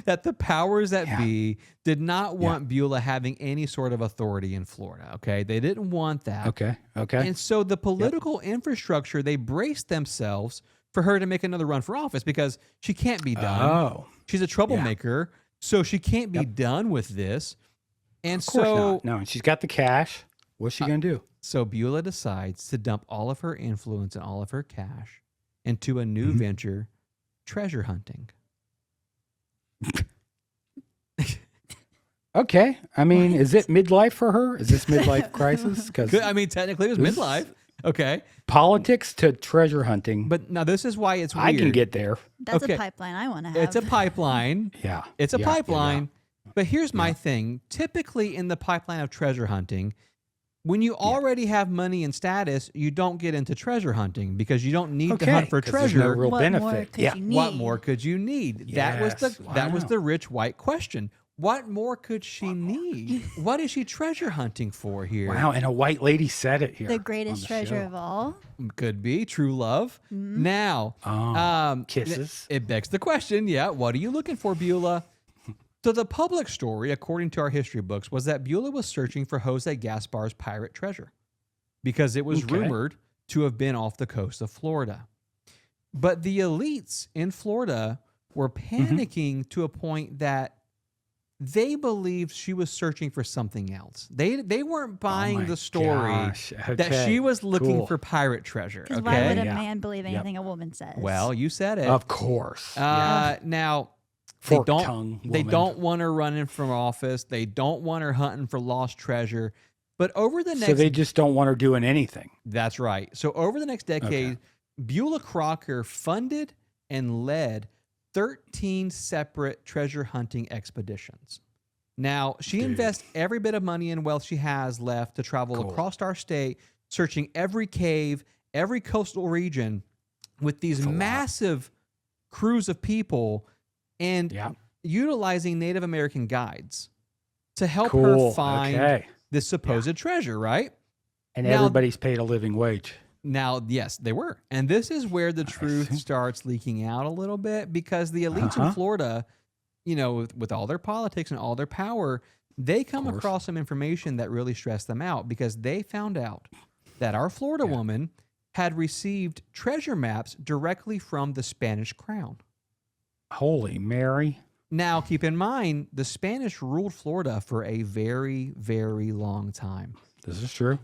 that the powers that Yeah. be did not want Beulah having any sort of authority in Florida. Okay. They didn't want that. Okay. Okay. And so the political infrastructure, they braced themselves for her to make another run for office because she can't be done. Oh. She's a troublemaker, so she can't be done with this. And Of course so, not. No, and she's got the cash. What's she going to do? so Beulah decides to dump all of her influence and all of her cash into a new venture, treasure hunting. Okay. I mean, is it midlife for her? Is this midlife crisis? Because I mean, technically it was This- midlife. Okay. politics to treasure hunting, But now this is why it's weird. I can get there. That's Okay. a pipeline I want to have. It's a pipeline. Yeah. It's a Yeah, yeah, pipeline. But here's my thing. Typically in the pipeline of treasure hunting, when you already have money and status, you don't get into treasure hunting because you don't need to hunt for 'cause there's treasure. no real What more benefit. could Yeah. you need? What more could you need? That was Yes, wow. the rich white question. What more could she need? What is she treasure hunting for here? Wow. And a white lady said it here. The on greatest the treasure show. of all. Could be true love. Now, Kisses. It begs the question, yeah, what are you looking for, Beulah? So the public story, according to our history books, was that Beulah was searching for Jose Gaspar's pirate treasure because it was Okay. rumored to have been off the coast of Florida. But the elites in Florida were panicking to a point that they believed she was searching for something else. They weren't buying Oh my the story gosh. that Okay, she was looking cool. for pirate treasure. Because Okay. why would a Yeah. man believe Yep. anything a woman says? Well, you said it. Of course. Yeah. Now they Fork don't tongue they woman. don't want her running from office. They don't want her hunting for lost treasure. But over the next, So they just don't want her doing anything. that's right. So over the next decade, Beulah Crocker funded and led 13 separate treasure hunting expeditions. Now, she invests every bit of money and wealth she has left to travel across our state, searching every cave, every coastal region with these massive crews of people and utilizing Native American guides to help her find this supposed treasure, right? And Now- everybody's paid a living wage. Now, yes, they were. And this is where the truth starts leaking out a little bit because the elites in Florida, you know, with all their politics and all their power, they come across some information that really stressed them out because they found out that our Florida woman had received treasure maps directly from the Spanish crown. Holy Mary. Now, keep in mind, the Spanish ruled Florida for a very, very long time. This is true.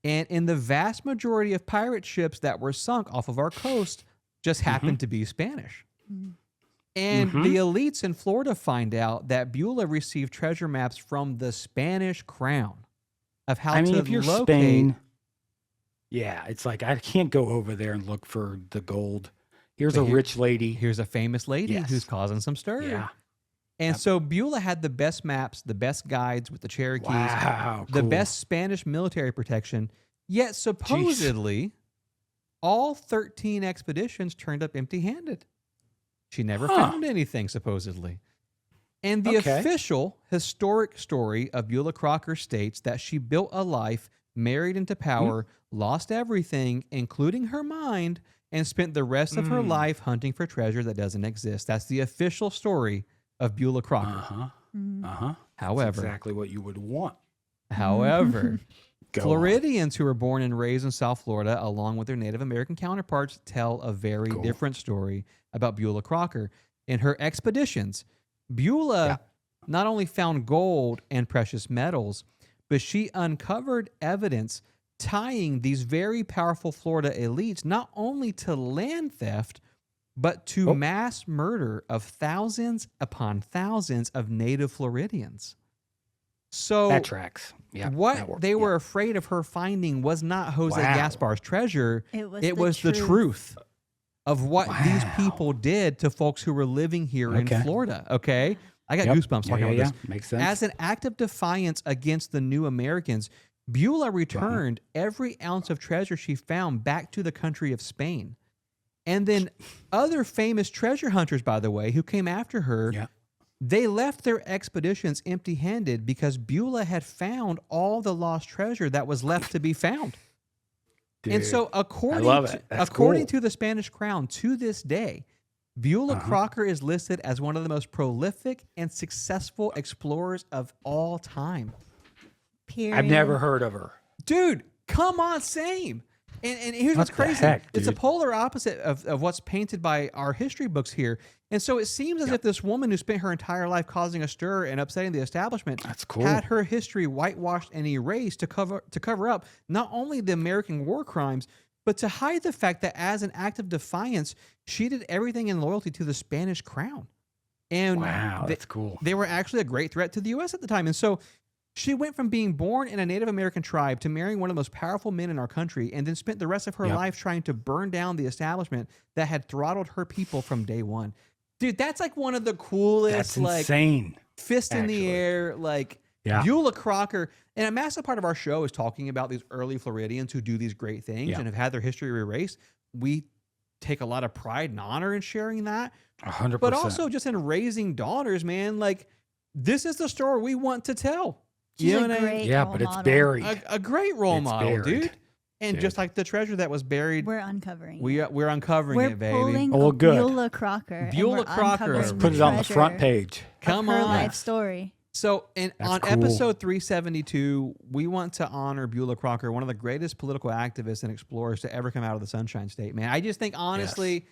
And in the vast majority of pirate ships that were sunk off of our coast just happened to be Spanish. And the elites in Florida find out that Beulah received treasure maps from the Spanish crown of how I mean, to if you're locate. Spain, it's like I can't go over there and look for the gold. Here's But a rich lady. Here's a famous lady Yes. who's causing some stir. Yeah. And so Beulah had the best maps, the best guides with the Cherokees, Wow. the cool. best Spanish military protection. Yet supposedly, all 13 expeditions turned up empty-handed. She never found anything, supposedly. And the official historic story of Beulah Crocker states that she built a life, married into power, lost everything, including her mind, and spent the rest of her life hunting for treasure that doesn't exist. That's the official story of Beulah Crocker. However, That's exactly what you would want. However, Go Floridians who were born and raised in South Florida, along with their Native American counterparts, tell a very different story about Beulah Crocker. In her expeditions, Beulah not only found gold and precious metals, but she uncovered evidence tying these very powerful Florida elites not only to land theft, but to mass murder of thousands upon thousands of native Floridians. So that tracks. Yeah. what they were afraid of her finding was not Jose Gaspar's treasure. It was the truth of what these people did to folks who were living here in Florida. Okay. I got goosebumps talking about this. Makes sense. As an act of defiance against the new Americans, Beulah returned every ounce of treasure she found back to the country of Spain. And then other famous treasure hunters, by the way, who came after her, they left their expeditions empty-handed because Beulah had found all the lost treasure that was left to be found. And so according to the Spanish crown, to this day, Beulah Crocker is listed as one of the most prolific and successful explorers of all time. Period. I've never heard of her. Dude, come on, same. And here's what's What the crazy. heck, It's a dude? polar opposite of what's painted by our history books here. And so it seems as if this woman who spent her entire life causing a stir and upsetting the establishment That's cool. had her history whitewashed and erased to cover up not only the American war crimes, but to hide the fact that as an act of defiance, she did everything in loyalty to the Spanish crown. And Wow, that's cool. they were actually a great threat to the U.S. at the time. And so she went from being born in a Native American tribe to marrying one of the most powerful men in our country and then spent the rest of her life trying to burn down the establishment that had throttled her people from day one. Dude, that's like one of the coolest, That's like insane. fist in the actually. air, like Beulah Crocker. And a massive part of our show is talking about these early Floridians who do these great things and have had their history erased. We take a lot of pride and honor in sharing that. 100%. But also just in raising daughters, man, like this is the story we want to tell. She's You know a what I mean? great yeah, role but it's model. buried. A great role It's model, buried. dude. And just like the treasure that was buried, We're uncovering. we're uncovering We're it, baby. pulling Oh, good. Beulah Crocker. and Beulah we're Crocker. uncovering Let's Put it on the treasure front page. of Come her on. life story. So, That's on cool. episode 372, we want to honor Beulah Crocker, one of the greatest political activists and explorers to ever come out of the Sunshine State, man. I just think, honestly,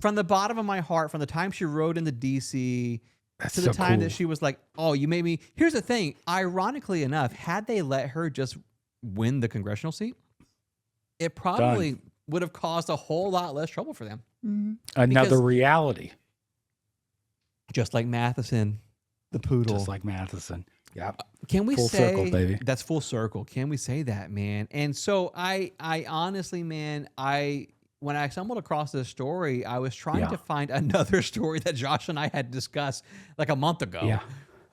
from the bottom of my heart, from the time she rode into D.C. That's to the so time cool. that she was like, oh, you made me. Here's the thing. Ironically enough, had they let her just win the congressional seat, it probably would have caused a whole lot less trouble for them. Another Because- reality. Just like Matheson, the poodle. Just like Matheson. Yeah. Can we Full say circle, baby. that's full circle? Can we say that, man? And so I honestly, man, when I stumbled across this story, I was trying Yeah. to find another story that Josh and I had discussed like a month ago. Yeah.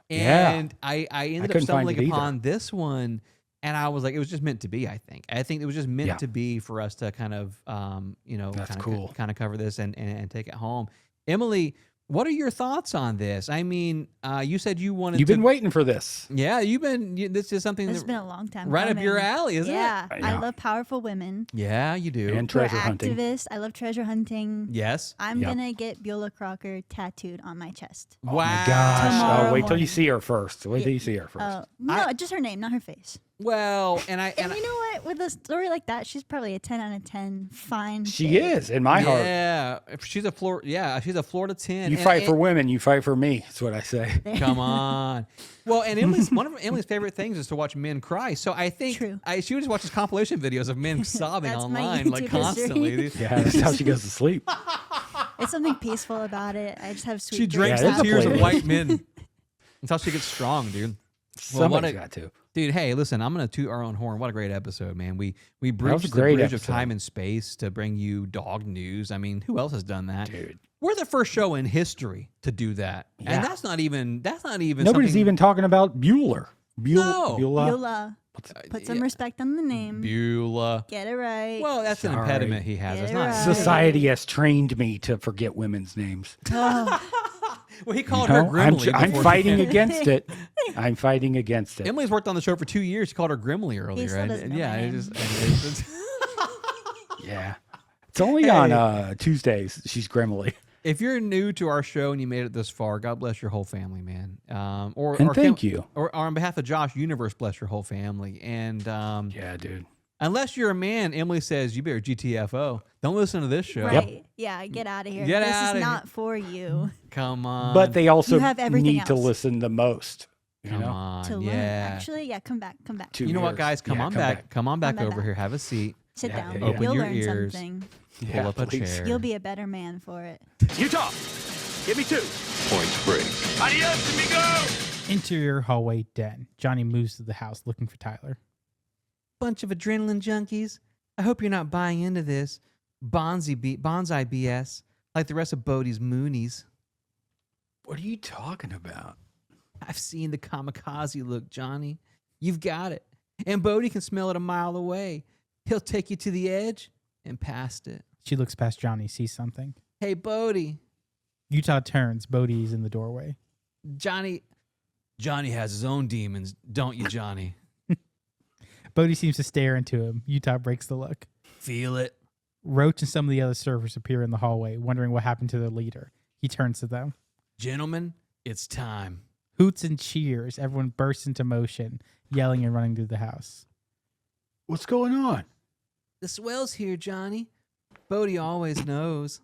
Yeah. And I ended up couldn't find stumbling it either. upon this one, and I was like, it was just meant to be. I think it was just meant Yeah. to be for us to kind of, That's cool. kind of cover this and take it home. Emily, what are your thoughts on this? I mean, you said you wanted. You've to, been waiting for this. Yeah, this is something It's that been a long time. right up coming. your alley, isn't yeah, it? Yeah. I love powerful women. Yeah, you do. And Who are treasure hunting. activists. I love treasure hunting. Yes. I'm Yep. gonna get Beulah Crocker tattooed on my chest. Oh Wow. my gosh. Tomorrow Oh, wait till you morning. see her first. Wait till you see her first. No, just her name, not her face. Well, and And you know what? With a story like that, she's probably a 10 out of 10. Fine. She babe. is in my heart. yeah, she's a Florida 10. You And- fight and- for women. You fight for me. That's what I say. Come on. Well, and one of Emily's favorite things is to watch men cry. So I think True. she would just watch compilation videos of men sobbing That's my online like YouTube constantly. history. Yeah, that's how she goes to sleep. It's something peaceful about it. I just have sweet. She drinks Yeah, the it is a tears of playlist. white men. That's how she gets strong, dude. Well, what Somebody's a- got to. Dude, hey, listen, I'm gonna toot our own horn. What a great episode, man. We was a bridged the great bridge of episode. time and space to bring you dog news. I mean, who else has done that? Dude. We're the first show in history to do that. Yeah. And that's not even Nobody's something- even talking about Bueller. No. Beulah. Beulah. Put some yeah. respect on the name. Beulah. Get it right. Well, that's an Sorry. impediment he has. Get It's it not right. Society has trained me to forget women's names. Oh, Well, he called You her know, Grimly. I'm before she fighting came. against it. I'm fighting against it. Emily's worked on the show for 2 years. She called her Grimly earlier. still doesn't know yeah, my it name. just, Yeah. It's only on Tuesdays. She's Grimly. if you're new to our show and you made it this far, God bless your whole family, man. Or And or thank you. Or on behalf of Josh Universe, bless your whole family. And Yeah, dude. unless you're a man, Emily says you better GTFO. Don't listen to this show. right. Yeah, get out of here. Get this outta is here. not for you. Come on. But they also You have everything need to else. listen the most. You come know? on. To learn. yeah. Actually, yeah, come back. Come back. 2 You know what, years. guys? Come Yeah, on back. Come on back Come over back. here. Have a seat. Sit Yeah, down. yeah, yeah. Open You'll your learn ears. something. Pull Yeah, up a please. chair. You'll be a better man for it. Utah, give me 2. Point break. Adios, amigo. Interior hallway den. Johnny moves to the house looking for Tyler. Bunch of adrenaline junkies. I hope you're not buying into this bonsai BS like the rest of Bodie's Moonies. What are you talking about? I've seen the kamikaze look, Johnny. You've got it. And Bodie can smell it a mile away. He'll take you to the edge and past it. She looks past Johnny, sees something. Hey, Bodie. Utah turns. Bodie's in the doorway. Johnny has his own demons, don't you, Johnny? Bodie seems to stare into him. Utah breaks the look. Feel it? Roach and some of the other servers appear in the hallway, wondering what happened to their leader. He turns to them. Gentlemen, it's time. Hoots and cheers. Everyone bursts into motion, yelling and running through the house. What's going on? The swell's here, Johnny. Bodie always knows.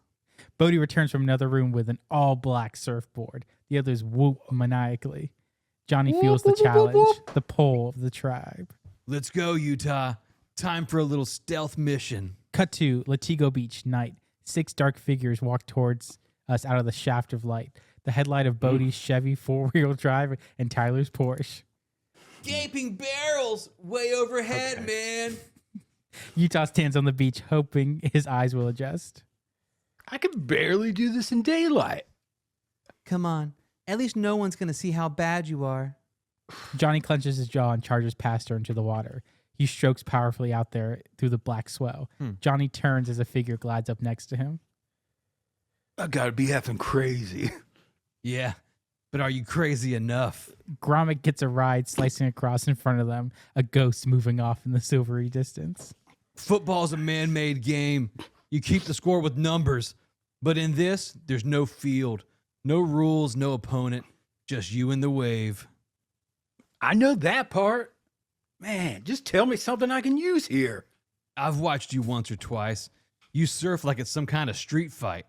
Bodie returns from another room with an all-black surfboard. The others whoop maniacally. Johnny feels the challenge, the pull of the tribe. Let's go, Utah. Time for a little stealth mission. Cut to Latigo Beach, night. 6 dark figures walk towards us out of the shaft of light. The headlight of Bodie's Chevy 4-wheel drive and Tyler's Porsche. Gaping barrels way overhead, man. Utah stands on the beach, hoping his eyes will adjust. I can barely do this in daylight. Come on. At least no one's going to see how bad you are. Johnny clenches his jaw and charges past her into the water. He strokes powerfully out there through the black swell. Johnny turns as a figure glides up next to him. I gotta be effing crazy. Yeah, but are you crazy enough? Gromit gets a ride slicing across in front of them, a ghost moving off in the silvery distance. Football's a man-made game. You keep the score with numbers. But in this, there's no field, no rules, no opponent, just you and the wave. I know that part. Man, just tell me something I can use here. I've watched you once or twice. You surf like it's some kind of street fight.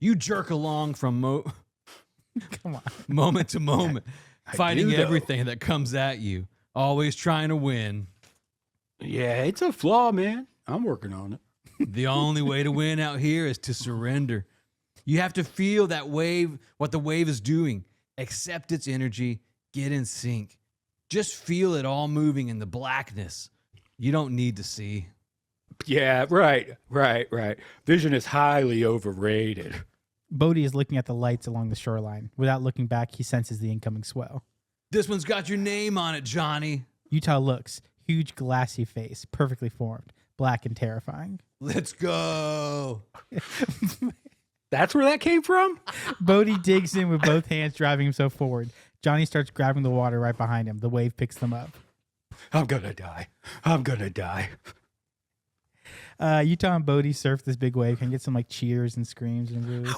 You jerk along from Come on. moment to moment, I fighting do, though. everything that comes at you, always trying to win. Yeah, it's a flaw, man. I'm working on it. The only way to win out here is to surrender. You have to feel that wave, what the wave is doing. Accept its energy, get in sync. Just feel it all moving in the blackness. You don't need to see. Yeah, right. Vision is highly overrated. Bodhi is looking at the lights along the shoreline. Without looking back, he senses the incoming swell. This one's got your name on it, Johnny. Utah looks, huge glassy face, perfectly formed, black and terrifying. Let's go. That's where that came from? Bodhi digs in with both hands, driving himself forward. Johnny starts grabbing the water right behind him. The wave picks them up. I'm gonna die. Utah and Bodhi surf this big wave. Can get some like cheers and screams and woos.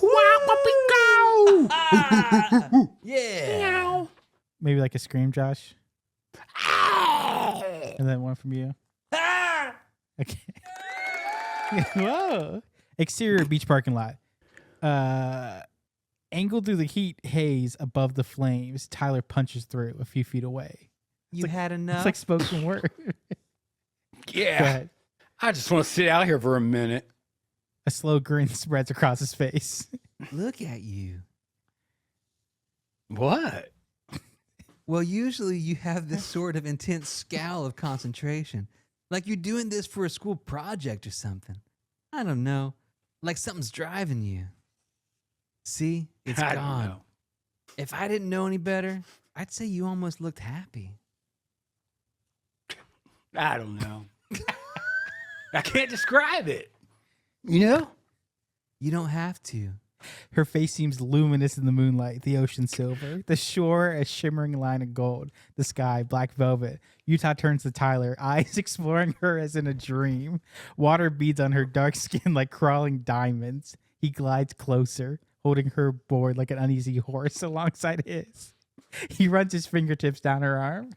Yeah. Maybe like a scream, Josh. And then one from you. Okay. Whoa. Exterior beach parking lot. Angled through the heat haze above the flames, Tyler punches through a few feet away. You had enough? It's like spoken word. Go Yeah. ahead. I just want to sit out here for a minute. A slow grin spreads across his face. Look at you. What? Well, usually you have this sort of intense scowl of concentration. Like you're doing this for a school project or something. I don't know. Like something's driving you. See? It's I gone. don't know. If I didn't know any better, I'd say you almost looked happy. I don't know. I can't describe it. You know? You don't have to. Her face seems luminous in the moonlight, the ocean silver, the shore a shimmering line of gold, the sky black velvet. Utah turns to Tyler, eyes exploring her as in a dream. Water beads on her dark skin like crawling diamonds. He glides closer, holding her board like an uneasy horse alongside his. He runs his fingertips down her arm.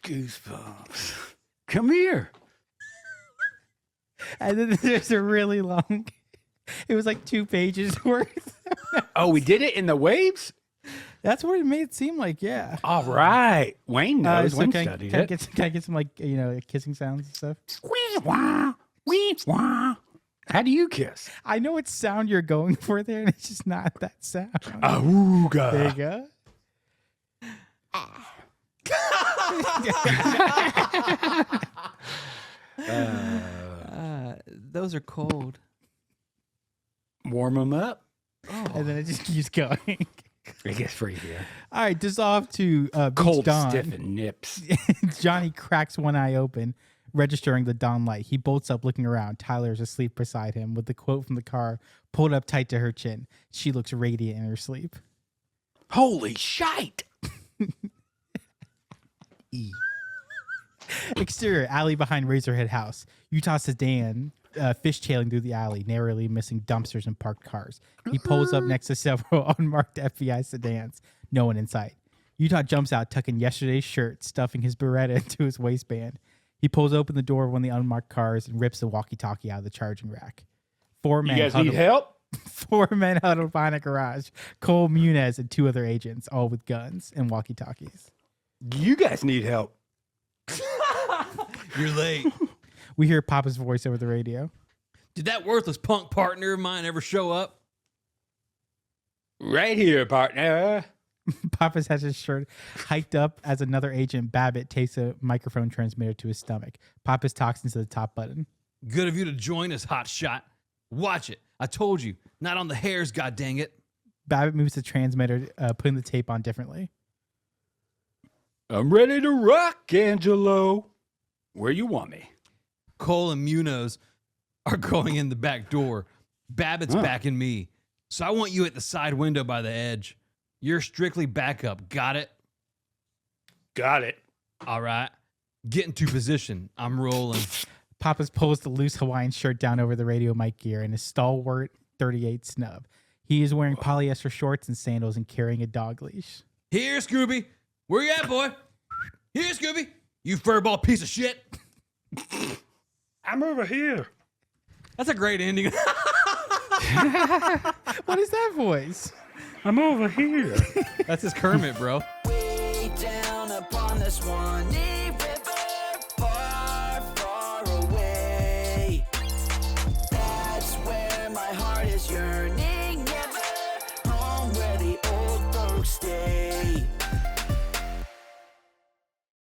Goosebumps. Come here. And then there's a really long, it was like 2 pages worth. Oh, we did it in the waves? That's what it made it seem like, yeah. All right. Wayne knows. So Wayne can studied I it. get some like, kissing sounds and stuff? Wee wah, wee wah. How do you kiss? I know what sound you're going for there, and it's just not that sound. Awooga. There you go. Those are cold. Warm them up. And then it just keeps going. It gets free here. All right, dissolve to Beach Cold, Dawn. stiff, and nips. Johnny cracks one eye open, registering the dawn light. He bolts up, looking around. Tyler is asleep beside him with the quote from the car pulled up tight to her chin. She looks radiant in her sleep. Holy shite. Exterior, alley behind Razorhead House. Utah sedan fishtailing through the alley, narrowly missing dumpsters and parked cars. He pulls up next to several unmarked FBI sedans. No one in sight. Utah jumps out, tucking yesterday's shirt, stuffing his Beretta into his waistband. He pulls open the door of one of the unmarked cars and rips the walkie-talkie out of the charging rack. You guys need help? 4 men huddled behind a garage. Cole Muniz and 2 other agents, all with guns and walkie-talkies. You guys need help. You're late. We hear Papa's voice over the radio. Did that worthless punk partner of mine ever show up? Right here, partner. Pappas has his shirt hiked up as another agent, Babbitt, takes a microphone transmitter to his stomach. Pappas talks into the top button. Good of you to join us, hot shot. Watch it. I told you. Not on the hairs, god dang it. Babbitt moves the transmitter, putting the tape on differently. I'm ready to rock, Angelo. Where you want me? Cole and Munoz are going in the back door. Babbitt's backing me. So I want you at the side window by the edge. You're strictly backup. Got it? Got it. All right. Get into position. I'm rolling. Pappas pulls the loose Hawaiian shirt down over the radio mic gear and his stalwart 38 snub. He is wearing polyester shorts and sandals and carrying a dog leash. Here, Scooby. Where you at, boy? Here, Scooby. You furball piece of shit. I'm over here. That's a great ending. What is that voice? I'm over here. That's his Kermit, bro. Way down upon the Swanee River, far, far away. That's where my heart is yearning, never home where the old folks stay.